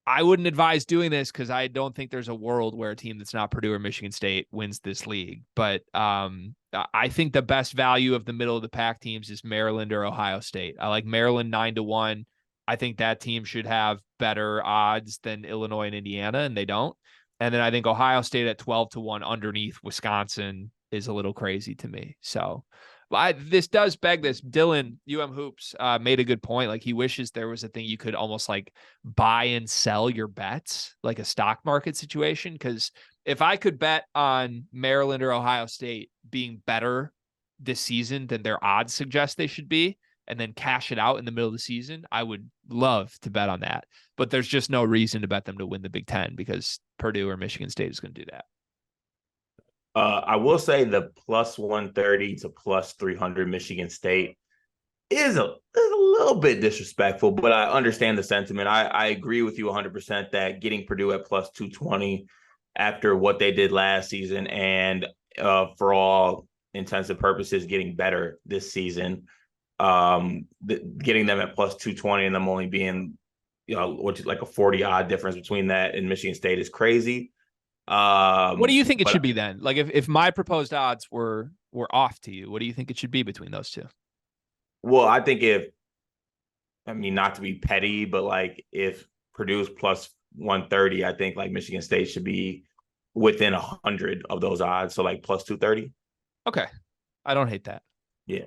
I wouldn't advise doing this because I don't think there's a world where a team that's not Purdue or Michigan State wins this league. But I think the best value of the middle of the pack teams is Maryland or Ohio State. I like Maryland 9-1. I think that team should have better odds than Illinois and Indiana, and they don't. And then I think Ohio State at 12-1 underneath Wisconsin is a little crazy to me. So this does beg this. Dylan, Hoops, made a good point. Like, he wishes there was a thing you could almost like buy and sell your bets, like a stock market situation. Because if I could bet on Maryland or Ohio State being better this season than their odds suggest they should be, and then cash it out in the middle of the season, I would love to bet on that. But there's just no reason to bet them to win the Big Ten because Purdue or Michigan State is going to do that. I will say the plus 130 to plus 300 Michigan State is a little bit disrespectful, but I understand the sentiment. I agree with you 100% that getting Purdue at plus 220 after what they did last season and for all intents and purposes getting better this season, getting them at plus 220 and them only being, which is like a 40 odd difference between that and Michigan State is crazy. What do you think it should be then? Like, if my proposed odds were off to you, what do you think it should be between those two? Well, I think not to be petty, but like if Purdue's plus 130, I think like Michigan State should be within 100 of those odds. So like plus 230. Okay. I don't hate that. Yeah.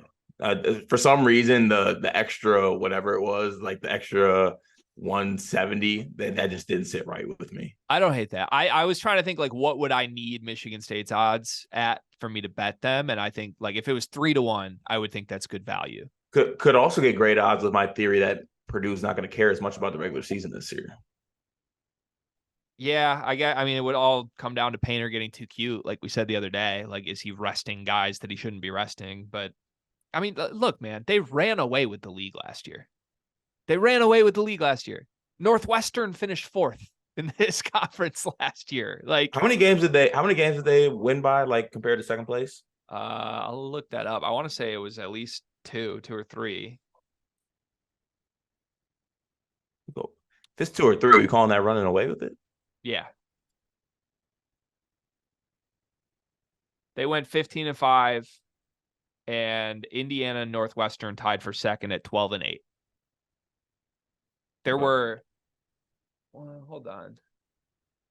For some reason, the extra, whatever it was, like the extra 170, that just didn't sit right with me. I don't hate that. I was trying to think like, what would I need Michigan State's odds at for me to bet them? And I think like if it was 3-1, I would think that's good value. Could also get great odds with my theory that Purdue's not going to care as much about the regular season this year. Yeah, I mean, it would all come down to Painter getting too cute. Like we said the other day, like, is he resting guys that he shouldn't be resting? But I mean, look, man, they ran away with the league last year. Northwestern finished fourth in this conference last year. Like, how many games did they win by, like, compared to second place? I'll look that up. I want to say it was at least two or three. If it's 2 or 3, are you calling that running away with it? Yeah. They went 15-5, and Indiana and Northwestern tied for second at 12-8. There were, hold on.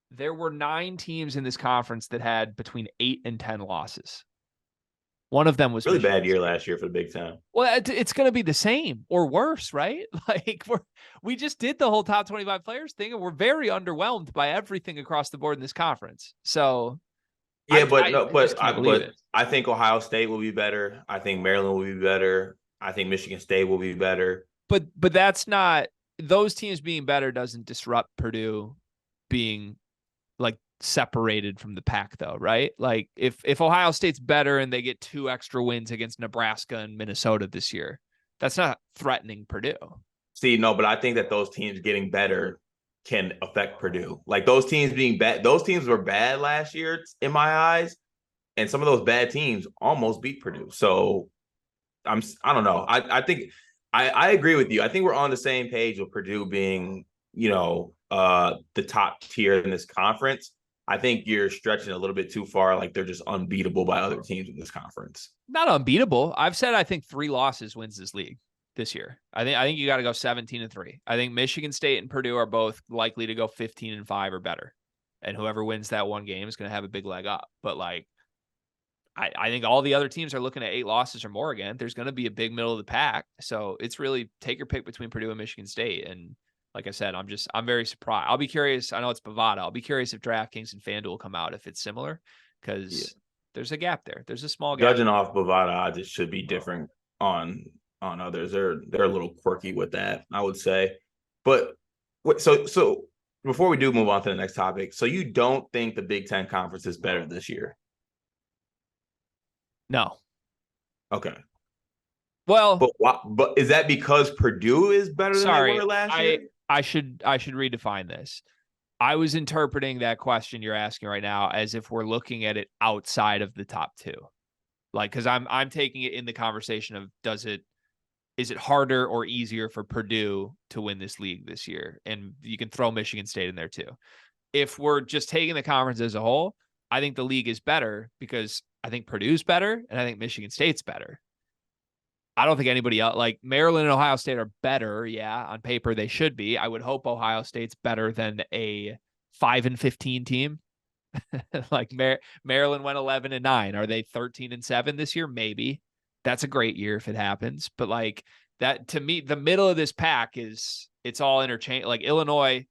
There were 9 teams in this conference that had between 8 and 10 losses. One of them was really bad year last year for the Big Ten. Well, it's going to be the same or worse, right? Like we just did the whole top 25 players thing, and we're very underwhelmed by everything across the board in this conference. So, yeah, I think Ohio State will be better. I think Maryland will be better. I think Michigan State will be better. But that's not, those teams being better doesn't disrupt Purdue being like separated from the pack, though, right? Like if Ohio State's better and they get 2 extra wins against Nebraska and Minnesota this year, that's not threatening Purdue. See, no, but I think that those teams getting better can affect Purdue. Like those teams being bad, those teams were bad last year in my eyes, and some of those bad teams almost beat Purdue. So I don't know. I think I agree with you. I think we're on the same page with Purdue being, the top tier in this conference. I think you're stretching a little bit too far. Like they're just unbeatable by other teams in this conference. Not unbeatable. I've said I think 3 losses wins this league this year. I think you got to go 17-3. I think Michigan State and Purdue are both likely to go 15-5 or better, and whoever wins that one game is going to have a big leg up. But like, I think all the other teams are looking at 8 losses or more again. There's going to be a big middle of the pack, so it's really take your pick between Purdue and Michigan State. And like I said, I'm very surprised. I'll be curious. I know it's Bovada. I'll be curious if DraftKings and FanDuel come out if it's similar, because there's a gap there. There's a small gap. Judging off Bovada odds, it should be different on others. They're a little quirky with that, I would say. But so before we do move on to the next topic, so you don't think the Big Ten Conference is better this year? No. Okay. Well, But why, but is that because Purdue is better than they sorry. were last I year? I should I should redefine this. I was interpreting that question you're asking right now as if we're looking at it outside of the top two. Like, because I'm taking it in the conversation of is it harder or easier for Purdue to win this league this year? And you can throw Michigan State in there too. If we're just taking the conference as a whole, I think the league is better because I think Purdue's better and I think Michigan State's better. I don't think anybody else, like Maryland and Ohio State, are better. Yeah, on paper they should be. I would hope Ohio State's better than a 5-15 team. Like Maryland went 11-9. Are they 13-7 this year? Maybe. That's a great year if it happens. But like that, to me, the middle of this pack it's all interchange. Like Illinois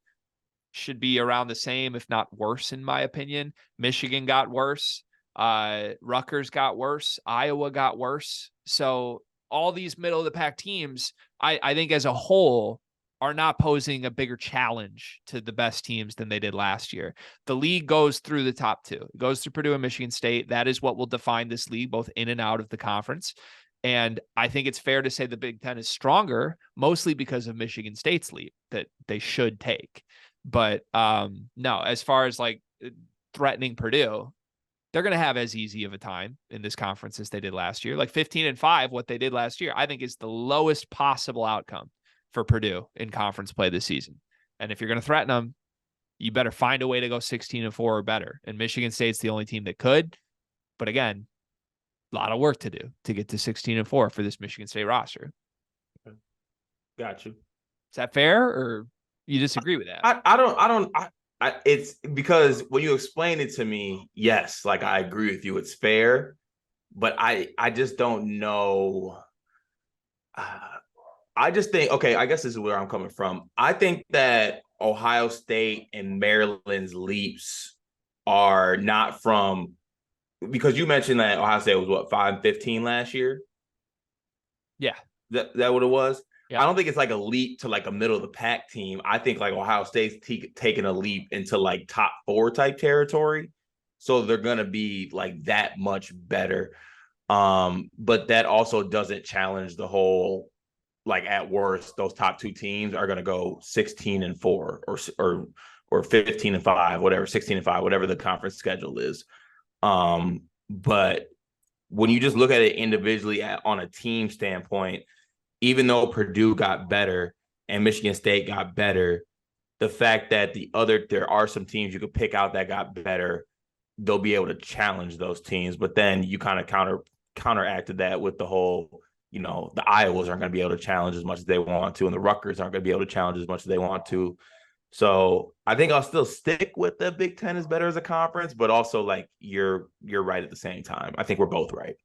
should be around the same, if not worse, in my opinion. Michigan got worse. Rutgers got worse. Iowa got worse. So all these middle of the pack teams, I think as a whole, are not posing a bigger challenge to the best teams than they did last year. The league goes through the top two. It goes through Purdue and Michigan State. That is what will define this league, both in and out of the conference. And I think it's fair to say the Big Ten is stronger, mostly because of Michigan State's leap that they should take. But no, as far as like threatening Purdue, they're going to have as easy of a time in this conference as they did last year. Like 15-5, what they did last year, I think is the lowest possible outcome for Purdue in conference play this season. And if you're going to threaten them, you better find a way to go 16-4 or better. And Michigan State's the only team that could. But again, a lot of work to do to get to 16-4 for this Michigan State roster. Got you. Is that fair, or you disagree with that? It's because when you explain it to me, yes, like I agree with you, it's fair, but I just don't know. I just think, okay, I guess this is where I'm coming from. I think that Ohio State and Maryland's leaps are not from, because you mentioned that Ohio State was what, 5-15 last year? Yeah. That what it was? Yeah. I don't think it's like a leap to like a middle of the pack team. I think like Ohio State's taking a leap into like top four type territory. So they're gonna be like that much better. But that also doesn't challenge the whole, like at worst, those top two teams are gonna go 16-4 or 15-5, whatever, 16-5, whatever the conference schedule is. But when you just look at it individually on a team standpoint, even though Purdue got better and Michigan State got better, the fact that there are some teams you could pick out that got better, they'll be able to challenge those teams. But then you kind of counteracted that with the whole, the Iowas aren't going to be able to challenge as much as they want to, and the Rutgers aren't going to be able to challenge as much as they want to. So I think I'll still stick with the Big Ten is better as a conference, but also like you're right at the same time. I think we're both right.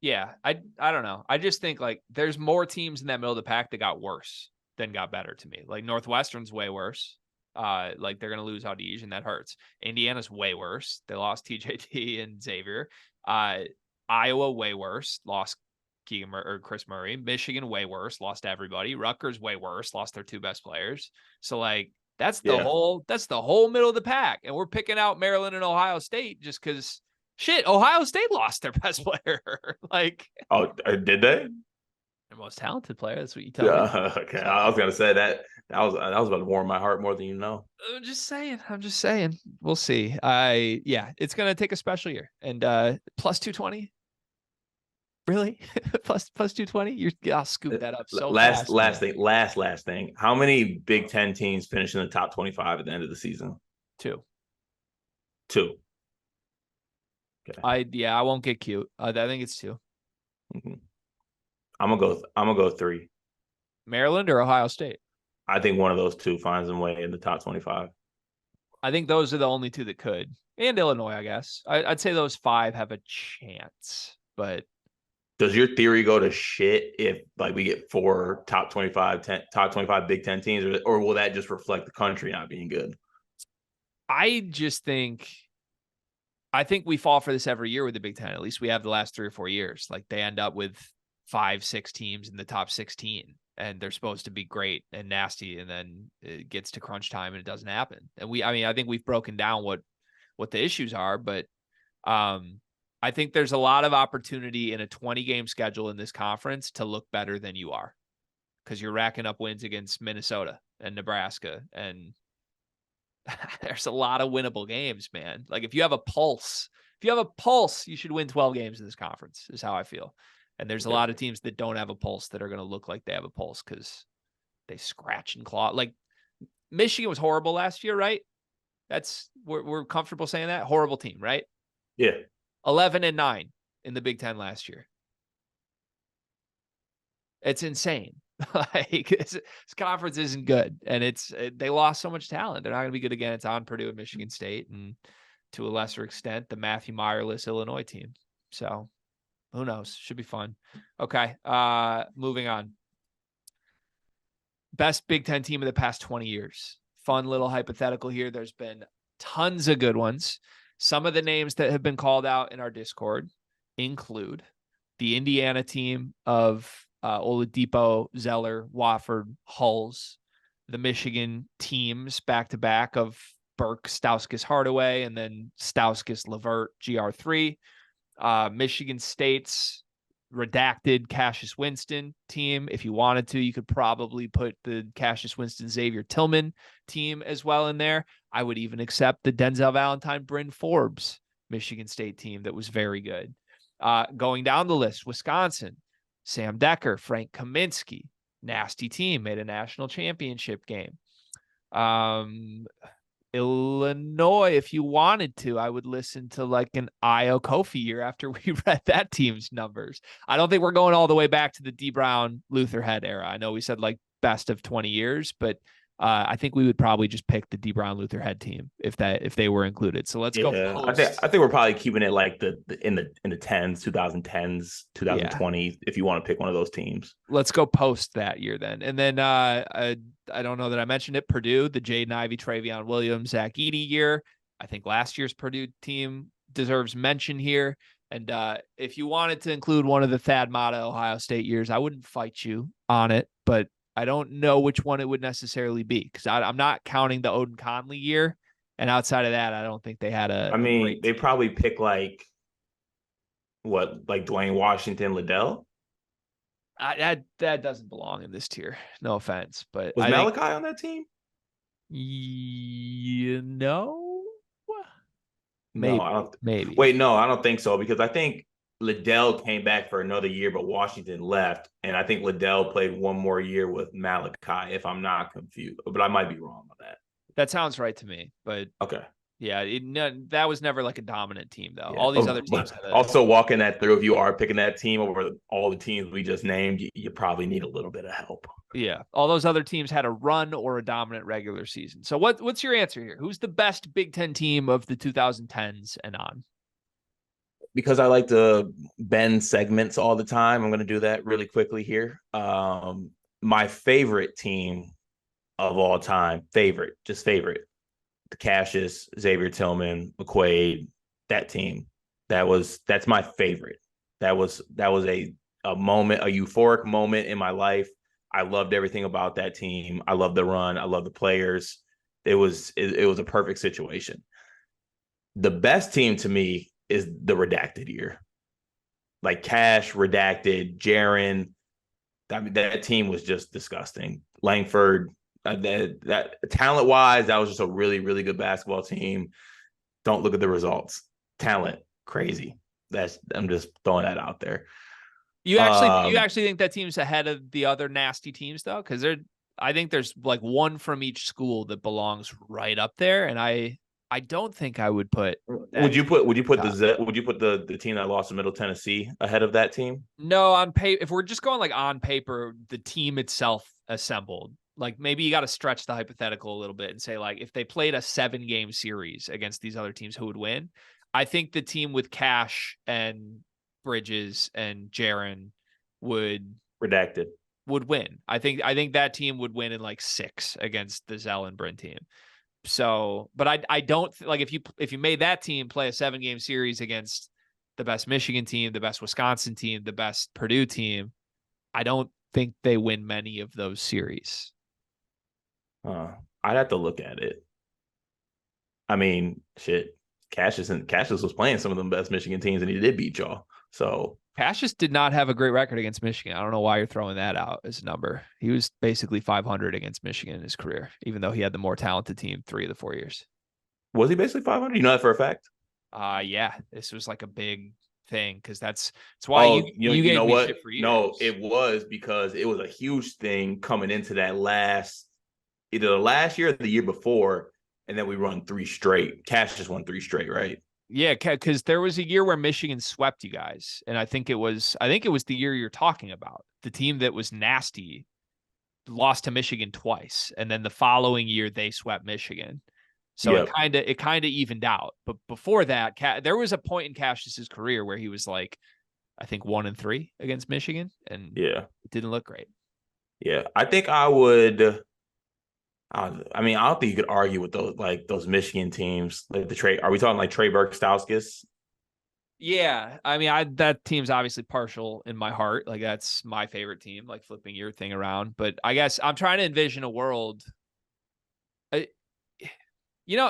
Yeah, I don't know. I just think like there's more teams in that middle of the pack that got worse than got better to me. Like Northwestern's way worse. Like they're gonna lose Audige and that hurts. Indiana's way worse. They lost TJT and Xavier. Iowa way worse. Lost Keegan or Chris Murray. Michigan way worse. Lost everybody. Rutgers way worse. Lost their two best players. So like that's the whole middle of the pack, and we're picking out Maryland and Ohio State just because. Shit, Ohio State lost their best player. Like, oh, did they? Their most talented player. That's what you tell me. Okay, I was gonna say that was about to warm my heart more than you know. I'm just saying. We'll see. Yeah, it's gonna take a special year. And plus 220. Really? plus 220? I'll scoop that up so fast. Last thing. How many Big Ten teams finish in the top 25 at the end of the season? Two. Okay. I won't get cute. I think it's two. Mm-hmm. I'm gonna go three. Maryland or Ohio State? I think one of those two finds their way in the top 25. I think those are the only two that could. And Illinois, I guess. I'd say those five have a chance. But does your theory go to shit if like we get four top 25 Big Ten teams, or will that just reflect the country not being good? I think we fall for this every year with the Big Ten. At least we have the last 3 or 4 years. Like they end up with 5-6 teams in the top 16, and they're supposed to be great and nasty, and then it gets to crunch time and it doesn't happen. And I think we've broken down what the issues are, but I think there's a lot of opportunity in a 20-game schedule in this conference to look better than you are, because you're racking up wins against Minnesota and Nebraska, and there's a lot of winnable games, man. Like if you have a pulse, you should win 12 games in this conference, is how I feel. And there's a lot of teams that don't have a pulse that are going to look like they have a pulse because they scratch and claw. Like Michigan was horrible last year, right? We're comfortable saying that. Horrible team, right? Yeah. 11-9 in the Big Ten last year. It's insane. Like this conference isn't good, and they lost so much talent. They're not going to be good again. It's on Purdue and Michigan State, and to a lesser extent, the Matthew Meyerless Illinois team. So who knows? Should be fun. Okay. Moving on. Best Big Ten team of the past 20 years. Fun little hypothetical here. There's been tons of good ones. Some of the names that have been called out in our Discord include the Indiana team of Oladipo, Zeller, Wofford, Hulls, the Michigan teams back-to-back of Burke, Stauskas, Hardaway, and then Stauskas, Levert, GR3. Michigan State's redacted Cassius Winston team. If you wanted to, you could probably put the Cassius Winston, Xavier Tillman team as well in there. I would even accept the Denzel Valentine, Bryn Forbes Michigan State team that was very good. Going down the list, Wisconsin, Sam Decker, Frank Kaminsky, nasty team, made a national championship game. Illinois, if you wanted to, I would listen to like an Io Kofi year after we read that team's numbers. I don't think we're going all the way back to the D Brown Luther Head era. I know we said like best of 20 years, but I think we would probably just pick the D Brown Luther Head team if they were included. So let's go. I think we're probably keeping it like in the tens, 2010s, 2020s, if you want to pick one of those teams. Let's go post that year then. And then I don't know that I mentioned it. Purdue, the Jaden Ivey, Travion Williams, Zach Edey year. I think last year's Purdue team deserves mention here. And if you wanted to include one of the Thad Matta Ohio State years, I wouldn't fight you on it, but I don't know which one it would necessarily be, because I'm not counting the Odin Conley year. And outside of that, I don't think they had they probably pick like Dwayne Washington, Liddell. That doesn't belong in this tier. No offense, but was Malachi on that team? Maybe. No, maybe. Wait, no, I don't think so, because I think Liddell came back for another year, but Washington left, and I think Liddell played one more year with Malachi, if I'm not confused, but I might be wrong on that. That sounds right to me, but okay. Yeah, that was never like a dominant team, though. Yeah. All these other teams. Also, walking that through, if you are picking that team over all the teams we just named, you probably need a little bit of help. Yeah, all those other teams had a run or a dominant regular season. So what's your answer here? Who's the best Big Ten team of the 2010s and on? Because I like to bend segments all the time, I'm going to do that really quickly here. My favorite team of all time, favorite, the Cassius, Xavier Tillman, McQuaid, that team. That's my favorite. That was a moment, a euphoric moment in my life. I loved everything about that team. I loved the run. I loved the players. It was a perfect situation. The best team to me is the redacted year. Like Cash, redacted, Jaron. That team was just disgusting. Langford, that talent wise, that was just a really, really good basketball team. Don't look at the results. Talent, crazy. I'm just throwing that out there. You actually think that team's ahead of the other nasty teams though? Because I think there's like one from each school that belongs right up there, and I don't think I would put. Would you put the team that lost to Middle Tennessee ahead of that team? No, on paper. If we're just going like on paper, the team itself assembled. Like maybe you got to stretch the hypothetical a little bit and say like if they played a 7-game series against these other teams, who would win? I think the team with Cash and Bridges and Jaron would win. I think that team would win in like 6 against the Zell and Bryn team. So, but I don't like if you made that team play a 7-game series against the best Michigan team, the best Wisconsin team, the best Purdue team, I don't think they win many of those series. I'd have to look at it. I mean, shit. Cassius was playing some of the best Michigan teams, and he did beat y'all. So Cassius did not have a great record against Michigan. I don't know why you're throwing that out as a number. He was basically 500 against Michigan in his career, even though he had the more talented team 3 of the 4 years. was he basically 500? You know that for a fact? Yeah, this was like a big thing because that's why Oh, you you gave know me what? shit for No, years. it was because it was a huge thing coming into that either the last year or the year before, and then we run 3 straight. Cash just won 3 straight, right? Yeah, because there was a year where Michigan swept you guys, and I think it was the year you're talking about. The team that was nasty lost to Michigan twice, and then the following year they swept Michigan. So it Yep. kind of it kind of evened out. But before that, there was a point in Cassius's career where he was like, I think 1-3 against Michigan, and Yeah. it didn't look great. Yeah. I think I would. I mean, I don't think you could argue with those Michigan teams. Like the Trey, are we talking like Trey Burke, Stauskas? Yeah, I mean, that team's obviously partial in my heart. Like that's my favorite team. Like flipping your thing around, but I guess I'm trying to envision a world. uh,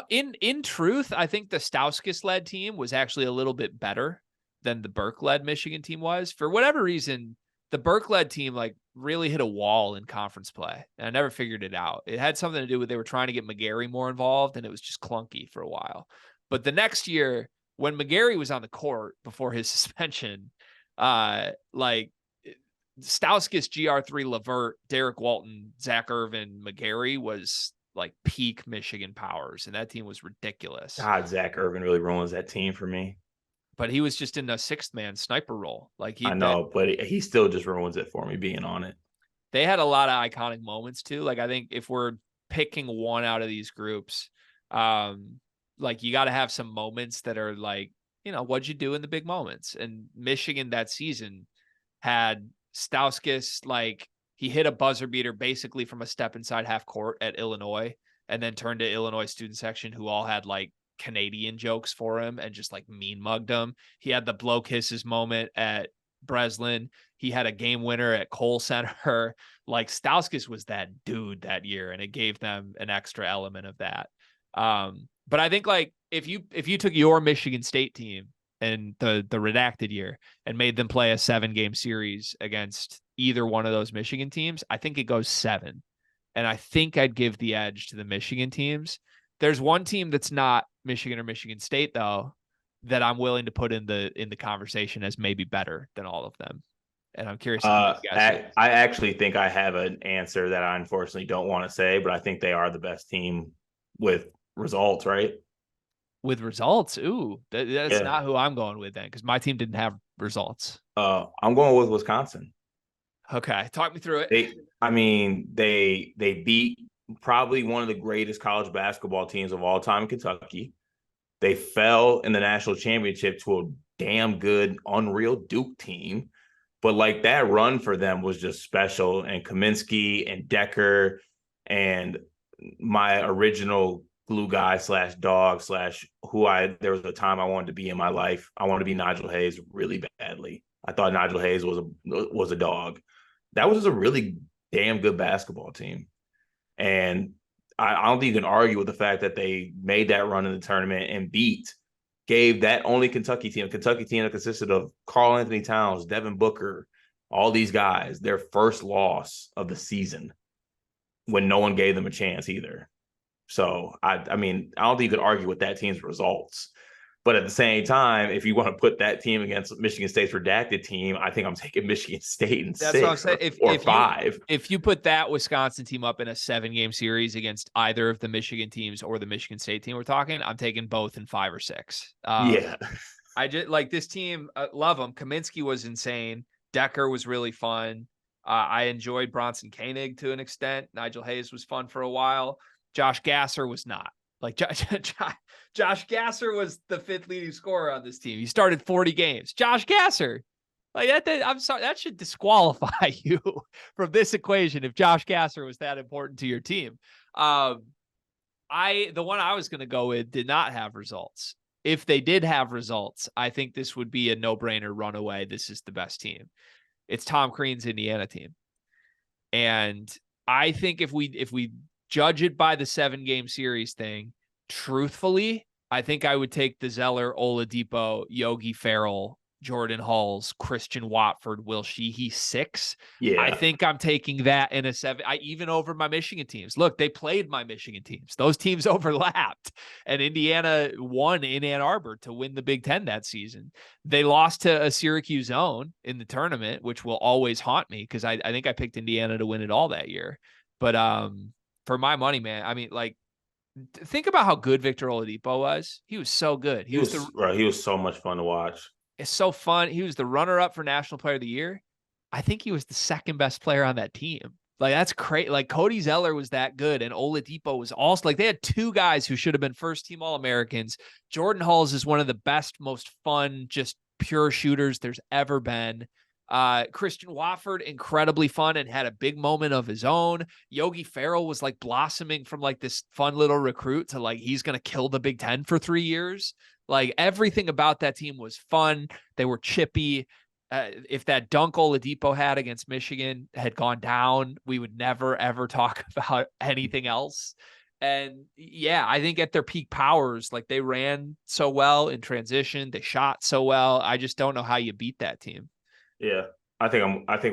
in truth, I think the Stauskas led team was actually a little bit better than the Burke led Michigan team was. For whatever reason, the Burke led team like really hit a wall in conference play, and I never figured it out. It had something to do with they were trying to get McGarry more involved, and it was just clunky for a while. But the next year, when McGarry was on the court before his suspension, like Stauskas, GR3, Levert, Derek Walton, Zach Irvin, McGarry was like peak Michigan powers, and that team was ridiculous. God, Zach Irvin really ruins that team for me. But he was just in a sixth man sniper role. Like I know, but he still just ruins it for me being on it. they had a lot of iconic moments too. Like I think if we're picking one out of these groups, um, like you got to have some moments that are like, what'd you do in the big moments? And Michigan that season had Stauskas, like he hit a buzzer beater basically from a step inside half court at Illinois, and then turned to Illinois student section who all had like Canadian jokes for him and just like mean mugged him. He had the blow kisses moment at Breslin. He had a game winner at Cole Center. Like Stauskas was that dude that year, and it gave them an extra element of that. But I think like if you took your Michigan State team and the redacted year and made them play a 7-game series against either one of those Michigan teams, I think it goes 7. And I think I'd give the edge to the Michigan teams. There's one team that's not Michigan or Michigan State though that I'm willing to put in the conversation as maybe better than all of them. And I'm curious if you can guess it. I actually think I have an answer that I unfortunately don't want to say, but I think they are the best team with results, right? With results, ooh, that's Yeah. not who I'm going with then, because my team didn't have results. I'm going with Wisconsin. Okay, talk me through it. I mean, they beat probably one of the greatest college basketball teams of all time, Kentucky. They fell in the national championship to a damn good, unreal Duke team. But like that run for them was just special. And Kaminsky and Decker and my original glue guy slash dog slash there was a time I wanted to be in my life. I wanted to be Nigel Hayes really badly. I thought Nigel Hayes was a dog. That was just a really damn good basketball team. And I don't think you can argue with the fact that they made that run in the tournament and gave that only Kentucky team, a Kentucky team that consisted of Karl Anthony Towns, Devin Booker, all these guys, their first loss of the season when no one gave them a chance either. So, I mean, I don't think you could argue with that team's results. But at the same time, if you want to put that team against Michigan State's redacted team, I think I'm taking Michigan State in That's what I'm 6 saying. or 5. If you put that Wisconsin team up in a 7-game series against either of the Michigan teams or the Michigan State team we're talking, I'm taking both in 5 or 6. Yeah. I just like this team. Love them. Kaminsky was insane. Decker was really fun. I enjoyed Bronson Koenig to an extent. Nigel Hayes was fun for a while. Josh Gasser was not. Like Josh Gasser was the 5th leading scorer on this team. He started 40 games. Josh Gasser, like that. I'm sorry, that should disqualify you from this equation if Josh Gasser was that important to your team. The one I was going to go with did not have results. If they did have results, I think this would be a no-brainer runaway. This is the best team. It's Tom Crean's Indiana team. And I think if we judge it by the 7-game series thing, truthfully, I think I would take the Zeller, Oladipo, Yogi Ferrell, Jordan Hulls, Christian Watford, Will Sheehy 6. I Yeah. think I'm taking that in a 7. I even over my Michigan teams. Look, they played my Michigan teams. Those teams overlapped, and Indiana won in Ann Arbor to win the Big Ten that season. They lost to a Syracuse own in the tournament, which will always haunt me because I think I picked Indiana to win it all that year. But for my money, man, I mean, like, think about how good Victor Oladipo was. He was so good. He He was the was right. He was so much fun to watch. It's so fun. He was the runner-up for National Player of the Year. I think he was the second best player on that team. Like, that's crazy. Like, Cody Zeller was that good, and Oladipo was also like, they had two guys who should have been first-team All-Americans. Jordan Hulls is one of the best, most fun, just pure shooters there's ever been. Christian Watford, incredibly fun and had a big moment of his own. Yogi Ferrell was like blossoming from like this fun little recruit to like he's going to kill the Big Ten for 3 years. Like, everything about that team was fun. They were chippy. If that dunk Oladipo had against Michigan had gone down, we would never, ever talk about anything else. And yeah, I think at their peak powers, like, they ran so well in transition, they shot so well. I just don't know how you beat that team. Yeah. I think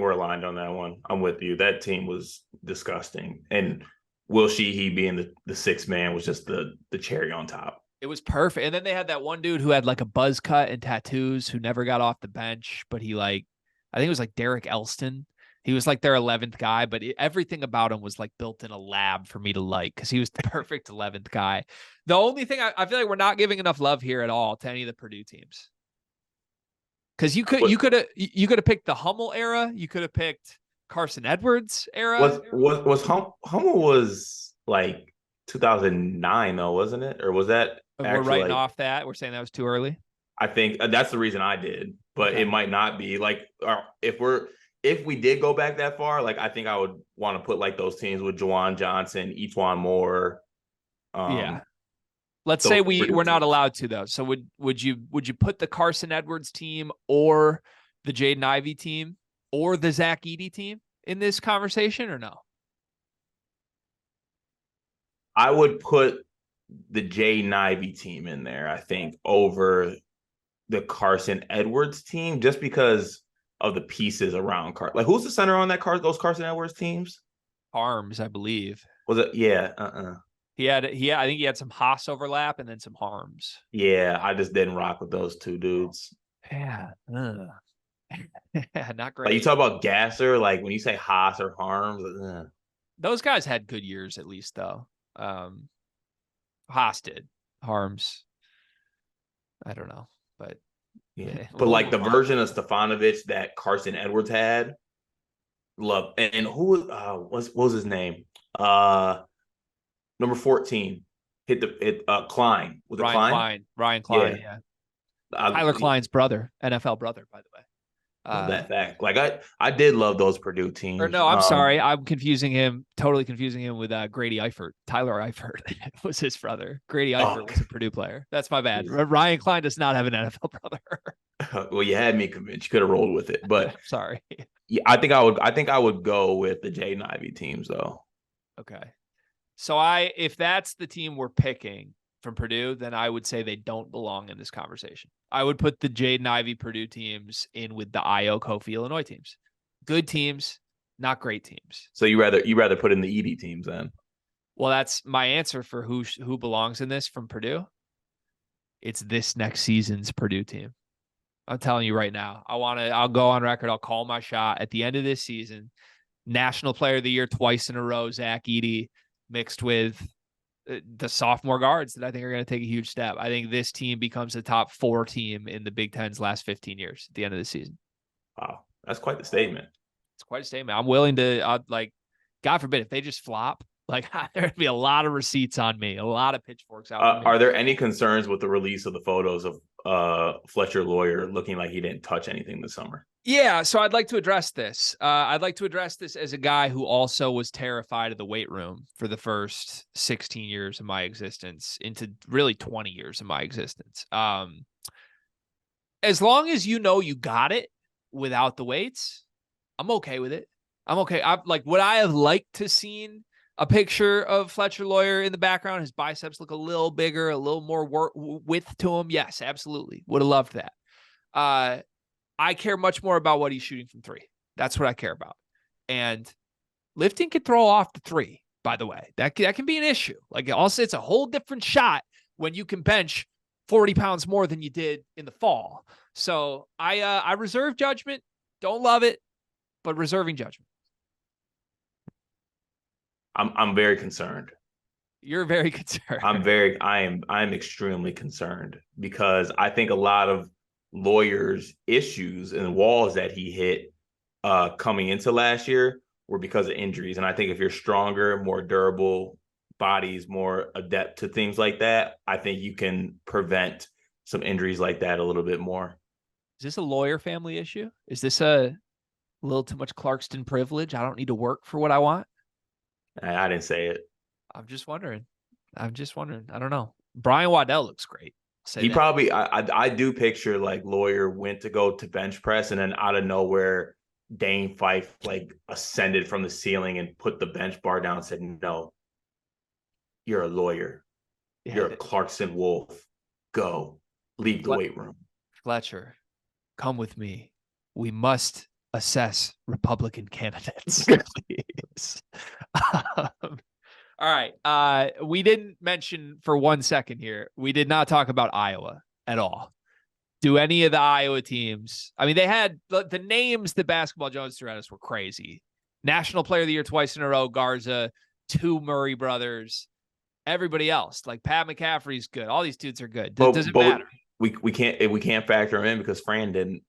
we're aligned on that one. I'm with you. That team was disgusting. And Will Sheehy being the sixth man was just the cherry on top. It was perfect. And then they had that one dude who had like a buzz cut and tattoos who never got off the bench, but he like, I think it was like Derek Elston. He was like their 11th guy, but everything about him was like built in a lab for me to like because he was the perfect 11th guy. The only thing I feel like we're not giving enough love here at all to any of the Purdue teams. Because you could have picked the Hummel era, you could have picked Carson Edwards era. Hummel was like 2009 though, wasn't it? Or was that We're actually writing like off that. We're saying that was too early. I think that's the reason I did, but Okay. it might not be like if we did go back that far, like I think I would want to put like those teams with Juwan Johnson, Etwan Moore, Yeah. um, Let's say those we're Purdue not teams. allowed to though. So would you put the Carson Edwards team or the Jaden Ivey team or the Zach Edey team in this conversation or no? I would put the Jay Ivey team in there, I think, over the Carson Edwards team, just because of the pieces around Carson. Like, who's the center on those Carson Edwards teams? Harms, I believe. Was it? Yeah. I think he had some Haas overlap and then some Harms. Yeah, I just didn't rock with those two dudes. Yeah. Not Like, you great. talk about Gasser, like when you say Haas or Harms, Those guys had good years at least though. Haas did. Harms, I don't know, but yeah. yeah, But we'll like the move on. version of Stefanovic that Carson Edwards had, love. And who what was his name? Number 14 hit Klein. Was it Klein? Ryan Yeah. Klein, yeah. I Tyler Klein's brother, NFL brother, by the way. love that fact. Like I did love those Purdue Or teams. no, I'm sorry. I'm totally confusing him with Grady Eifert. Tyler Eifert was his brother. Grady Oh, Eifert was a Purdue player. That's my bad. Ryan Klein does not have an NFL brother. well, you had me convinced. You could have rolled with it, but Sorry. yeah, I think I would go with the Jaden Ivey teams though. Okay. So if that's the team we're picking from Purdue, then I would say they don't belong in this conversation. I would put the Jaden Ivey Purdue teams in with the Io Kofi Illinois teams. Good teams, not great teams. So you rather put in the Edie teams then? Well, that's my answer for who belongs in this from Purdue. It's this next season's Purdue team. I'm telling you right now. I'll go on record. I'll call my shot at the end of this season. National Player of the Year twice in a row, Zach Edey, mixed with the sophomore guards that I think are going to take a huge step. I think this team becomes a top 4 team in the Big Ten's last 15 years at the end of the season. Wow, that's quite the statement. It's quite a statement. I'm willing to, like, God forbid, if they just flop, like, there'd be a lot of receipts on me, a lot of pitchforks out for me. Are there any concerns with the release of the photos of Fletcher Lawyer looking like he didn't touch anything this summer? Yeah, so I'd like to address this. I'd like to address this as a guy who also was terrified of the weight room for the first 16 years of my existence, into really 20 years of my existence. As long as you know you got it without the weights, I'm okay with it. I'm okay. I'm like, would I have liked to seen a picture of Fletcher Lawyer in the background. His biceps look a little bigger, a little more width to him. Yes, absolutely. Would have loved that. I care much more about what he's shooting from three. That's what I care about. And lifting can throw off the three, by the way. That can be an issue. Like, also, it's a whole different shot when you can bench 40 pounds more than you did in the fall. So I reserve judgment. Don't love it, but reserving judgment. I'm very concerned. You're very concerned. I'm extremely concerned because I think a lot of Lawyer's issues and walls that he hit coming into last year were because of injuries. And I think if you're stronger, more durable bodies, more adept to things like that, I think you can prevent some injuries like that a little bit more. Is this a Lawyer family issue? Is this a little too much Clarkston privilege? I don't need to work for what I want. I didn't say it. I'm just wondering. I don't know. Brian Waddell looks great. He probably, I do picture like Lawyer went to go to bench press and then out of nowhere, Dane Fife like ascended from the ceiling and put the bench bar down and said, "No, you're a Lawyer. You're a Clarkson Wolf. Go, leave the weight room." Fletcher, come with me. We must assess Republican candidates. Please. All right. We didn't mention for 1 second here. We did not talk about Iowa at all. Do any of the Iowa teams? I mean, they had the names that Basketball Jones threw at us were crazy. National Player of the Year twice in a row, Garza, 2 Murray brothers, everybody else. Like Pat McCaffrey's good. All these dudes are good. Does it matter? We can't factor him in because Fran didn't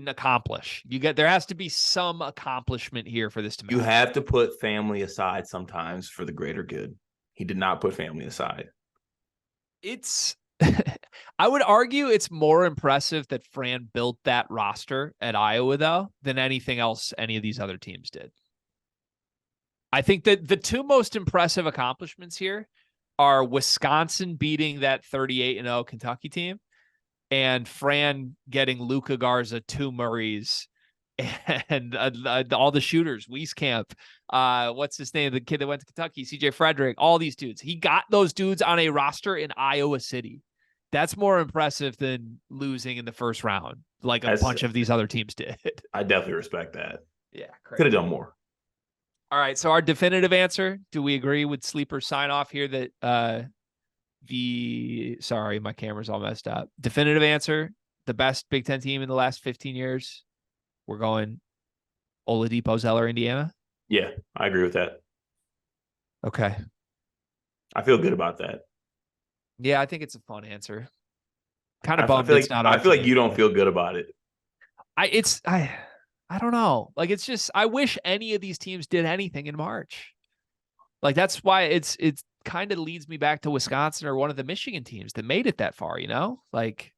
accomplish. There has to be some accomplishment here for this to matter. You have to put family aside sometimes for the greater good. He did not put family aside. I would argue it's more impressive that Fran built that roster at Iowa, though, than anything else any of these other teams did. I think that the 2 most impressive accomplishments here are Wisconsin beating that 38-0 Kentucky team and Fran getting Luka Garza, 2 Murrays, and all the shooters, Wieskamp, what's his name? The kid that went to Kentucky, CJ Frederick, all these dudes. He got those dudes on a roster in Iowa City. That's more impressive than losing in the first round, like a bunch of these other teams did. I definitely respect that. Yeah. Could have done more. All right. So our definitive answer, do we agree with Sleeper's sign off here that sorry, my camera's all messed up. Definitive answer, the best Big Ten team in the last 15 years. We're going Oladipo, Zeller, Indiana. Yeah, I agree with that. Okay. I feel good about that. Yeah, I think it's a fun answer. Kind of bummed it's not. I feel like you don't feel good about it. I don't know. Like, it's just, I wish any of these teams did anything in March. Like, that's why it's kind of leads me back to Wisconsin or one of the Michigan teams that made it that far, Like,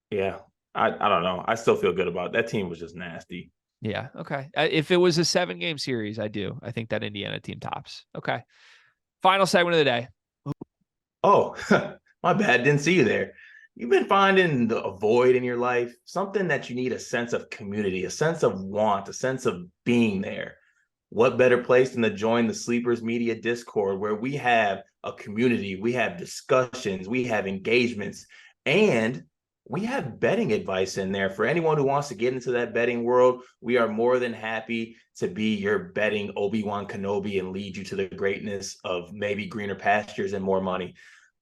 yeah, I don't know. I still feel good about it. That team was just nasty. Yeah. Okay. If it was a 7-game series, I think that Indiana team tops. Okay. Final segment of the day. Oh, my bad. Didn't see you there. You've been finding a void in your life, something that you need a sense of community, a sense of want, a sense of being there. What better place than to join the Sleepers Media Discord, where we have a community, we have discussions, we have engagements, and we have betting advice in there for anyone who wants to get into that betting world. We are more than happy to be your betting Obi-Wan Kenobi and lead you to the greatness of maybe greener pastures and more money.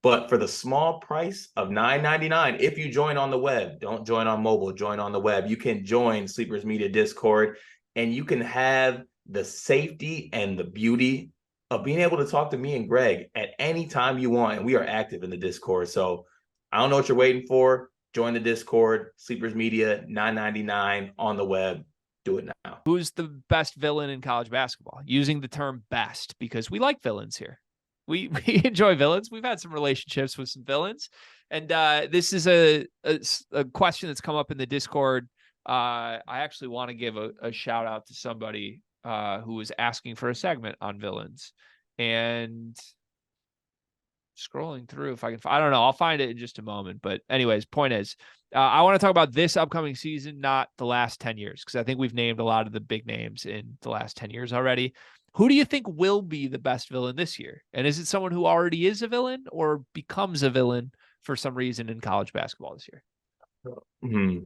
But for the small price of $9.99, if you join on the web, don't join on mobile, join on the web. You can join Sleepers Media Discord, and you can have the safety and the beauty of being able to talk to me and Greg at any time you want. And we are active in the Discord. So I don't know what you're waiting for. Join the Discord, Sleepers Media, $9.99 on the web. Do it now. Who's the best villain in college basketball? Using the term best because we like villains here. We enjoy villains. We've had some relationships with some villains. And this is a question that's come up in the Discord. I actually want to give a shout out to somebody who was asking for a segment on villains. And scrolling through if I can, I don't know. I'll find it in just a moment. But anyways, point is, I want to talk about this upcoming season, not the last 10 years, because I think we've named a lot of the big names in the last 10 years already. Who do you think will be the best villain this year? And is it someone who already is a villain or becomes a villain for some reason in college basketball this year? Hmm.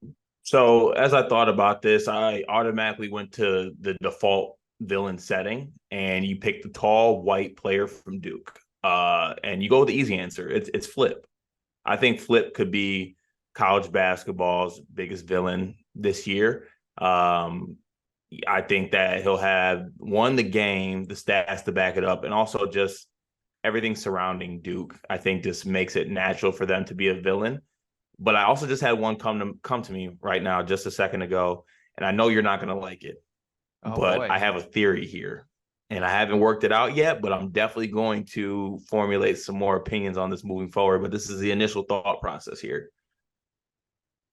So as I thought about this, I automatically went to the default villain setting, and you pick the tall white player from Duke. And you go with the easy answer. It's Flip. I think Flip could be college basketball's biggest villain this year. Um, I think that he'll have won the game, the stats to back it up, and also just everything surrounding Duke. I think just makes it natural for them to be a villain. But I also just had one come to me right now just a second ago, and I know you're not going to like it, Oh but I boy. have a theory here, and I haven't worked it out yet. But I'm definitely going to formulate some more opinions on this moving forward. But this is the initial thought process here.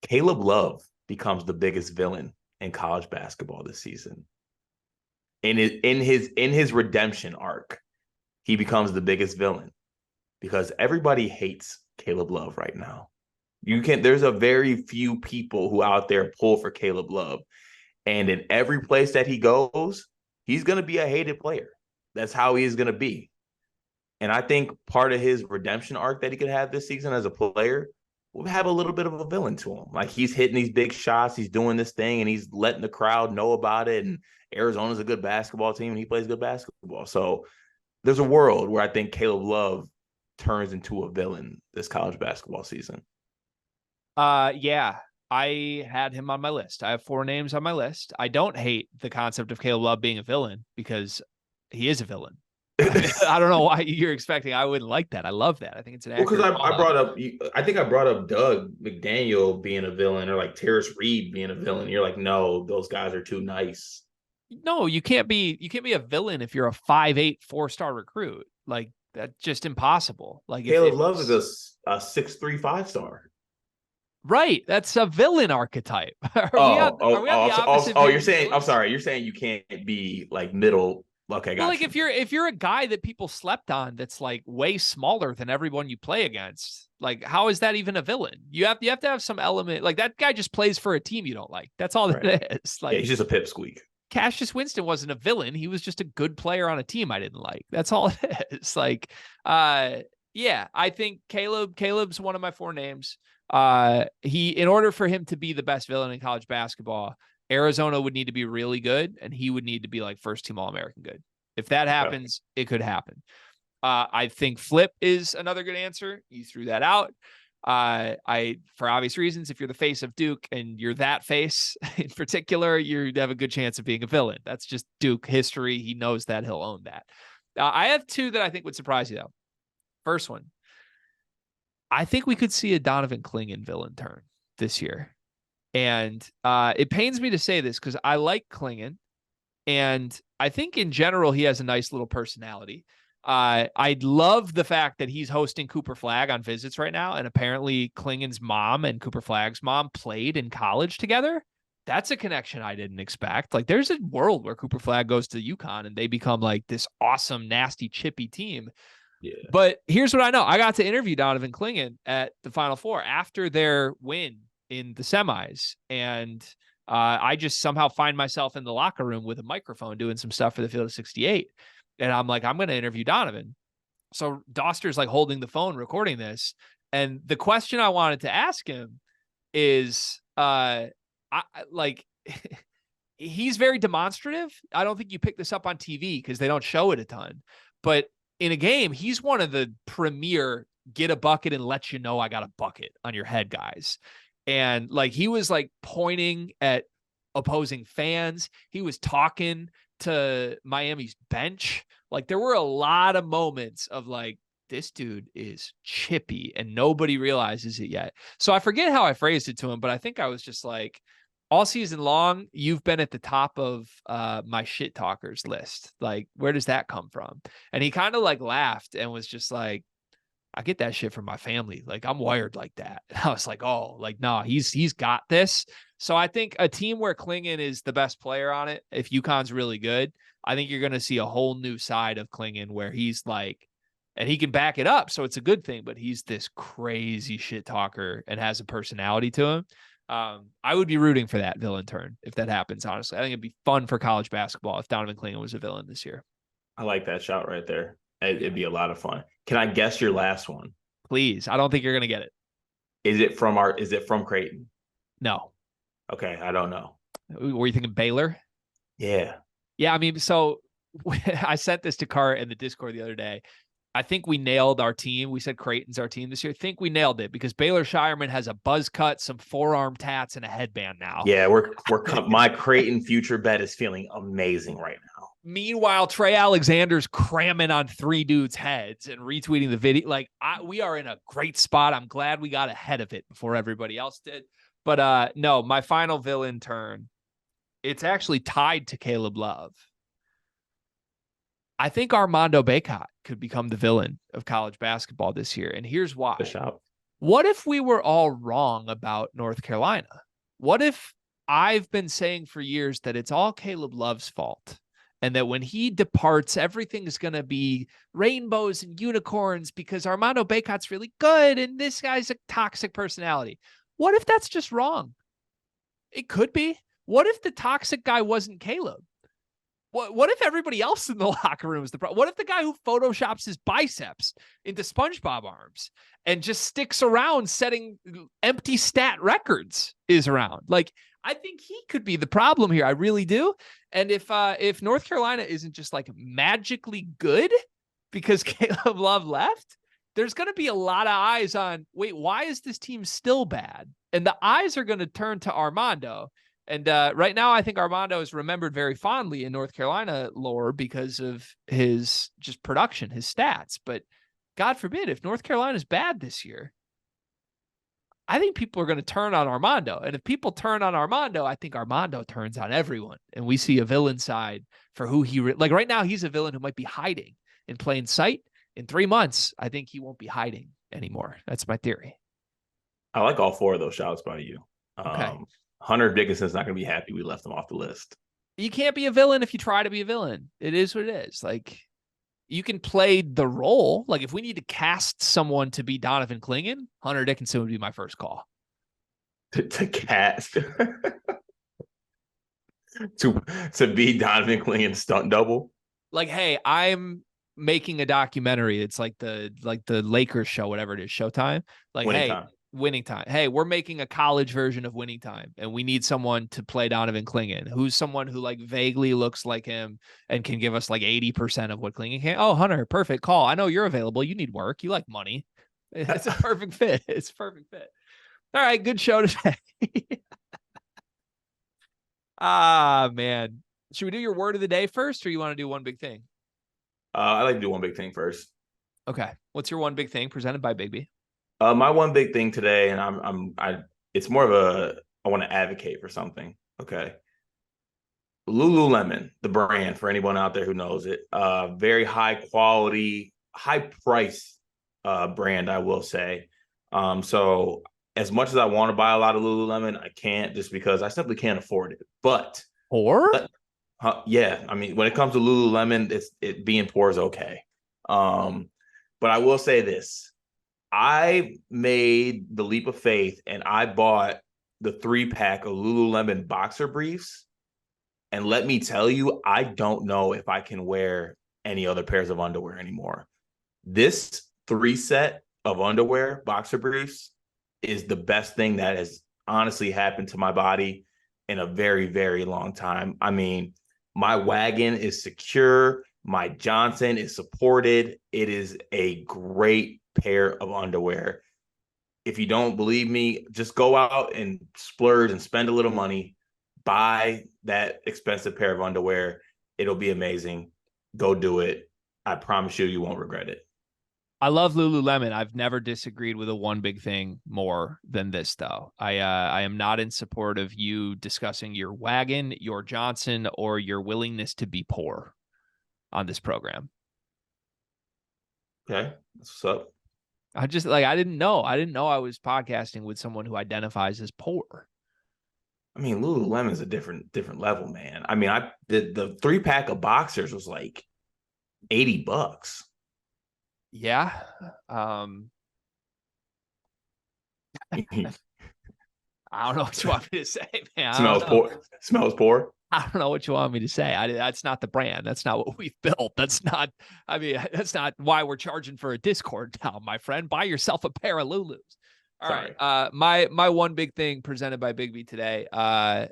Caleb Love becomes the biggest villain in college basketball this season. In his redemption arc, he becomes the biggest villain because everybody hates Caleb Love right now. There's a very few people who out there pull for Caleb Love. And in every place that he goes, he's going to be a hated player. That's how he is going to be. And I think part of his redemption arc that he could have this season as a player will have a little bit of a villain to him. Like, he's hitting these big shots, he's doing this thing, and he's letting the crowd know about it. And Arizona's a good basketball team, and he plays good basketball. So there's a world where I think Caleb Love turns into a villain this college basketball season. Yeah, I had him on my list. I have 4 names on my list. I don't hate the concept of Caleb Love being a villain because he is a villain. I don't know why you're expecting I wouldn't like that. I love that. I think it's an Well, because accurate I call. brought up, I think I brought up Doug McDaniel being a villain, or like Terrace Reed being a villain. You're like, no, those guys are too nice. No, you can't be a villain if you're a 5'8", 4-star recruit. Like, that's just impossible. Like, Caleb if Love it's is a 6'3", 5-star. right, that's a villain archetype. Are we on Oh, oh, are we on oh, the so- oh, opposite oh, you're page of saying, I'm villains? sorry, you're saying you can't be like middle. Okay, Well, like got you. if you're a guy that people slept on that's like way smaller than everyone you play against, like how is that even a villain? You have to have some element. Like, that guy just plays for a team you don't like. That's all Right. that is. Yeah, Like, he's just a pipsqueak. Cassius Winston wasn't a villain. He was just a good player on a team I didn't like. That's all it is. Like, yeah, I think Caleb's one of my 4 names. In order for him to be the best villain in college basketball, Arizona would need to be really good, and he would need to be like first team All-American good. If that Okay. happens, it could happen. I think Flip is another good answer. You threw that out. For obvious reasons, if you're the face of Duke and you're that face in particular, you have a good chance of being a villain. That's just Duke history. He knows that. He'll own that. I have 2 that I think would surprise you, though. First one, I think we could see a Donovan Clingan villain turn this year. And it pains me to say this because I like Clingan. And I think in general, he has a nice little personality. I love the fact that he's hosting Cooper Flagg on visits right now. And apparently Klingen's mom and Cooper Flagg's mom played in college together. That's a connection I didn't expect. Like, there's a world where Cooper Flagg goes to UConn and they become like this awesome, nasty, chippy team. Yeah. But here's what I know. I got to interview Donovan Clingan at the Final Four after their win in the semis. And I just somehow find myself in the locker room with a microphone doing some stuff for the Field of 68. And I'm like, I'm going to interview Donovan. So Doster's like holding the phone recording this. And the question I wanted to ask him is like, he's very demonstrative. I don't think you pick this up on TV because they don't show it a ton. But in a game, he's one of the premier get a bucket and let you know I got a bucket on your head guys. And like, he was like pointing at opposing fans. He was talking to Miami's bench. Like, there were a lot of moments of like, this dude is chippy and nobody realizes it yet. So I forget how I phrased it to him, but I think I was just like, all season long, you've been at the top of my shit talkers list. Like, where does that come from? And he kind of like laughed and was just like, I get that shit from my family. Like, I'm wired like that. And I was like, oh, like, no, he's got this. So I think a team where Clingan is the best player on it, if UConn's really good, I think you're going to see a whole new side of Clingan where he's like, and he can back it up. So it's a good thing, but he's this crazy shit talker and has a personality to him. I would be rooting for that villain turn if that happens, honestly. I think it'd be fun for college basketball if Donovan Clingan was a villain this year. I like that shot right there. It'd be a lot of fun. Can I guess your last one? Please. I don't think you're going to get it. Is it from Creighton? No. Okay, I don't know. Were you thinking Baylor? Yeah. Yeah, I mean, so I sent this to Cart in the Discord the other day. I think we nailed our team. We said Creighton's our team this year. I think we nailed it because Baylor Shireman has a buzz cut, some forearm tats, and a headband now. Yeah, my Creighton future bet is feeling amazing right now. Meanwhile, Trey Alexander's cramming on 3 dudes' heads and retweeting the video. Like, we are in a great spot. I'm glad we got ahead of it before everybody else did. But no, my final villain turn, it's actually tied to Caleb Love. I think Armando Bacot could become the villain of college basketball this year. And here's why. What if we were all wrong about North Carolina? What if I've been saying for years that it's all Caleb Love's fault and that when he departs, everything is going to be rainbows and unicorns because Armando Bacot's really good and this guy's a toxic personality? What if that's just wrong? It could be. What if the toxic guy wasn't Caleb? What if everybody else in the locker room is the problem? What if the guy who photoshops his biceps into SpongeBob arms and just sticks around setting empty stat records is around? Like, I think he could be the problem here. I really do. And if North Carolina isn't just like magically good because Caleb Love left, there's going to be a lot of eyes on, wait, why is this team still bad? And the eyes are going to turn to Armando. And right now, I think Armando is remembered very fondly in North Carolina lore because of his just production, his stats. But God forbid, if North Carolina is bad this year, I think people are going to turn on Armando. And if people turn on Armando, I think Armando turns on everyone. And we see a villain side for who like right now, he's a villain who might be hiding in plain sight. In 3 months, I think he won't be hiding anymore. That's my theory. I like all 4 of those shouts by you. Okay. Hunter Dickinson's not going to be happy we left him off the list. You can't be a villain if you try to be a villain. It is what it is. Like, you can play the role. Like, if we need to cast someone to be Donovan Clingan, Hunter Dickinson would be my first call. To cast. to be Donovan Clingan's stunt double. Like, hey, I'm making a documentary. It's like the Lakers show, whatever it is, Showtime. Like, Winning hey, Time. Winning Time. Hey, we're making a college version of Winning Time, and we need someone to play Donovan Clingan, who's someone who like vaguely looks like him and can give us like 80% of what Clingan can. Oh, Hunter, perfect call. I know you're available. You need work. You like money. It's a perfect fit. It's a perfect fit. All right, good show today. Man. Should we do your word of the day first, or you want to do one big thing? I like to do one big thing first. Okay. What's your one big thing presented by Bigby? My one big thing today, and it's more of I want to advocate for something. Okay. Lululemon, the brand, for anyone out there who knows it, very high quality, high price brand, I will say. So as much as I want to buy a lot of Lululemon, I can't just because I simply can't afford it. But yeah, I mean, when it comes to Lululemon, it being poor is okay. But I will say this. I made the leap of faith and I bought the 3-pack of Lululemon boxer briefs. And let me tell you, I don't know if I can wear any other pairs of underwear anymore. This 3 set of underwear, boxer briefs, is the best thing that has honestly happened to my body in a very, very long time. I mean, my wagon is secure. My Johnson is supported. It is a great pair of underwear. If you don't believe me, just go out and splurge and spend a little money. Buy that expensive pair of underwear. It'll be amazing. Go do it. I promise you, you won't regret it. I love Lululemon. I've never disagreed with a one big thing more than this, though. I am not in support of you discussing your wagon, your Johnson, or your willingness to be poor on this program. Okay, what's up? I just I didn't know I was podcasting with someone who identifies as poor. I mean, Lululemon is a different level, man. I mean, the 3-pack of boxers was like $80. Yeah. I I don't know what you want me to say, man. Smells poor. Smells poor. I don't know what you want me to say. That's not the brand. That's not what we've built. That's not, I mean, that's not why we're charging for a Discord now, my friend. Buy yourself a pair of Lulus. All right. Sorry. My one big thing presented by Big B today. I'll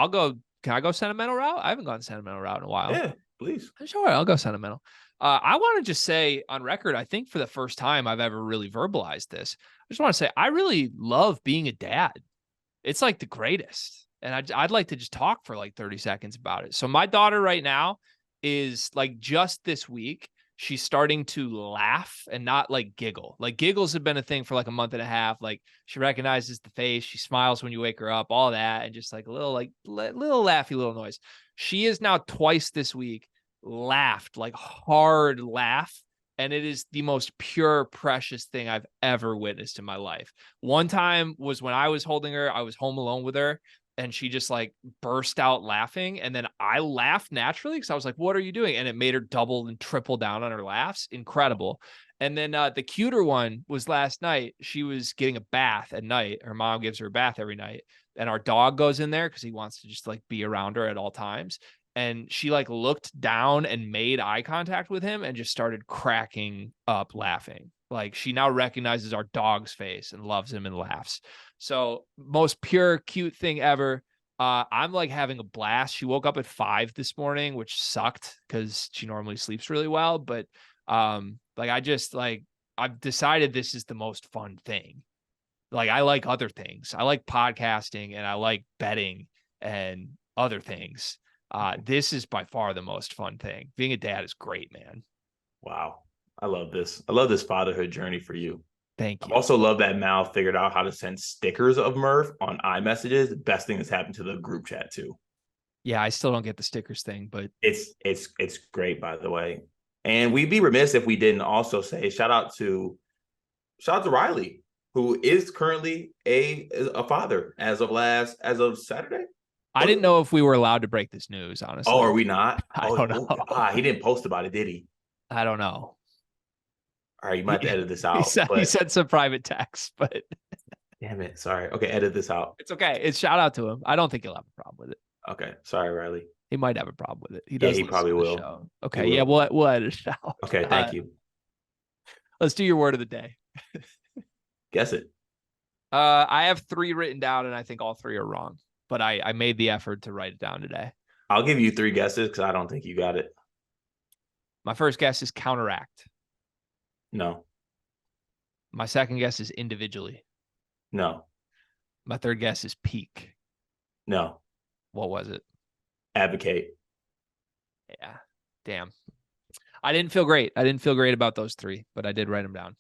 go. Can I go sentimental route? I haven't gone sentimental route in a while. Yeah, please. Sure, I'll go sentimental. I want to just say on record, I think for the first time I've ever really verbalized this, I just want to say I really love being a dad. It's like the greatest. And I'd like to just talk for like 30 seconds about it. So my daughter right now is like just this week, she's starting to laugh and not like giggle. Like giggles have been a thing for like a month and a half. Like she recognizes the face, she smiles when you wake her up, all that, and just like a little like little laughy little noise. She is now twice this week laughed, like hard laugh. And it is the most pure, precious thing I've ever witnessed in my life. One time was when I was holding her, I was home alone with her, and she just like burst out laughing. And then I laughed naturally because I was like, what are you doing? And it made her double and triple down on her laughs. Incredible. And then the cuter one was last night. She was getting a bath at night. Her mom gives her a bath every night. And our dog goes in there because he wants to just like be around her at all times. And she like looked down and made eye contact with him and just started cracking up laughing. Like she now recognizes our dog's face and loves him and laughs. So most pure, cute thing ever. I'm like having a blast. She woke up at 5 this morning, which sucked because she normally sleeps really well. But like I've decided this is the most fun thing. Like I like other things. I like podcasting and I like betting and other things. This is by far the most fun thing. Being a dad is great, man. Wow. I love this. I love this fatherhood journey for you. Thank I you. also love that Mal figured out how to send stickers of Murph on iMessages. Best thing that's happened to the group chat too. Yeah, I still don't get the stickers thing, but It's great, by the way. And we'd be remiss if we didn't also say shout out to Riley, who is currently a father as of Saturday. I didn't know if we were allowed to break this news, Oh, honestly. are we not? I Oh, don't know. he didn't post about it, did he? I don't know. All right, you might have to edit this He out. said he But sent some private text, but damn it, sorry. Okay, edit this out. it's okay. It's shout out to him. I don't think he'll have a problem with it. Okay, sorry, Riley. He might have a problem with it. He Yeah, does he listen probably to the will. show. He Okay, will. yeah, we'll edit it out. Okay, thank you. Let's do your word of the day. Guess it. I have 3 written down, and I think all 3 are wrong. But I made the effort to write it down today. I'll give you 3 guesses because I don't think you got it. My first guess is counteract. No. My second guess is individually. No. My third guess is peak. No. What was it? Advocate. Yeah. Damn. I didn't feel great. I didn't feel great about those 3, but I did write them down.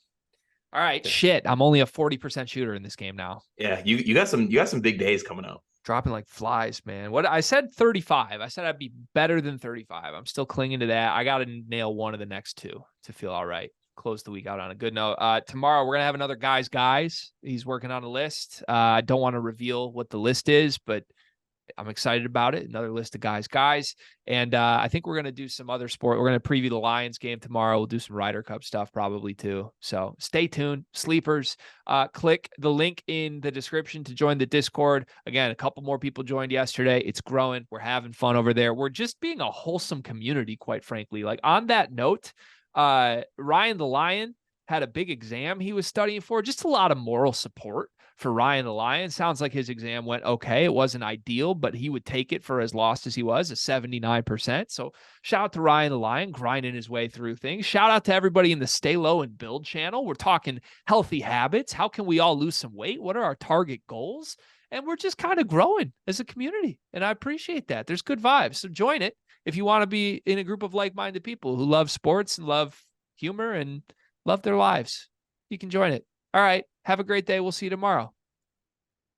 All right. Shit. I'm only a 40% shooter in this game now. Yeah, you got some big days coming up. Dropping like flies, man. What I said 35. I said I'd be better than 35. I'm still clinging to that. I got to nail one of the next 2 to feel all right. Close the week out on a good note. Tomorrow we're gonna have another guys. He's working on a list. I don't want to reveal what the list is, but I'm excited about it. Another list of guys. And I think we're going to do some other sport. We're going to preview the Lions game tomorrow. We'll do some Ryder Cup stuff probably too. So stay tuned. Sleepers, click the link in the description to join the Discord. Again, a couple more people joined yesterday. It's growing. We're having fun over there. We're just being a wholesome community, quite frankly. Like on that note, Ryan the Lion had a big exam he was studying for. Just a lot of moral support for Ryan the Lion. Sounds like his exam went okay. It wasn't ideal, but he would take it for as lost as he was, a 79%. So shout out to Ryan the Lion, grinding his way through things. Shout out to everybody in the Stay Low and Build channel. We're talking healthy habits. How can we all lose some weight? What are our target goals? And we're just kind of growing as a community. And I appreciate that. There's good vibes. So join it if you want to be in a group of like-minded people who love sports and love humor and love their lives. You can join it. All right. Have a great day. We'll see you tomorrow.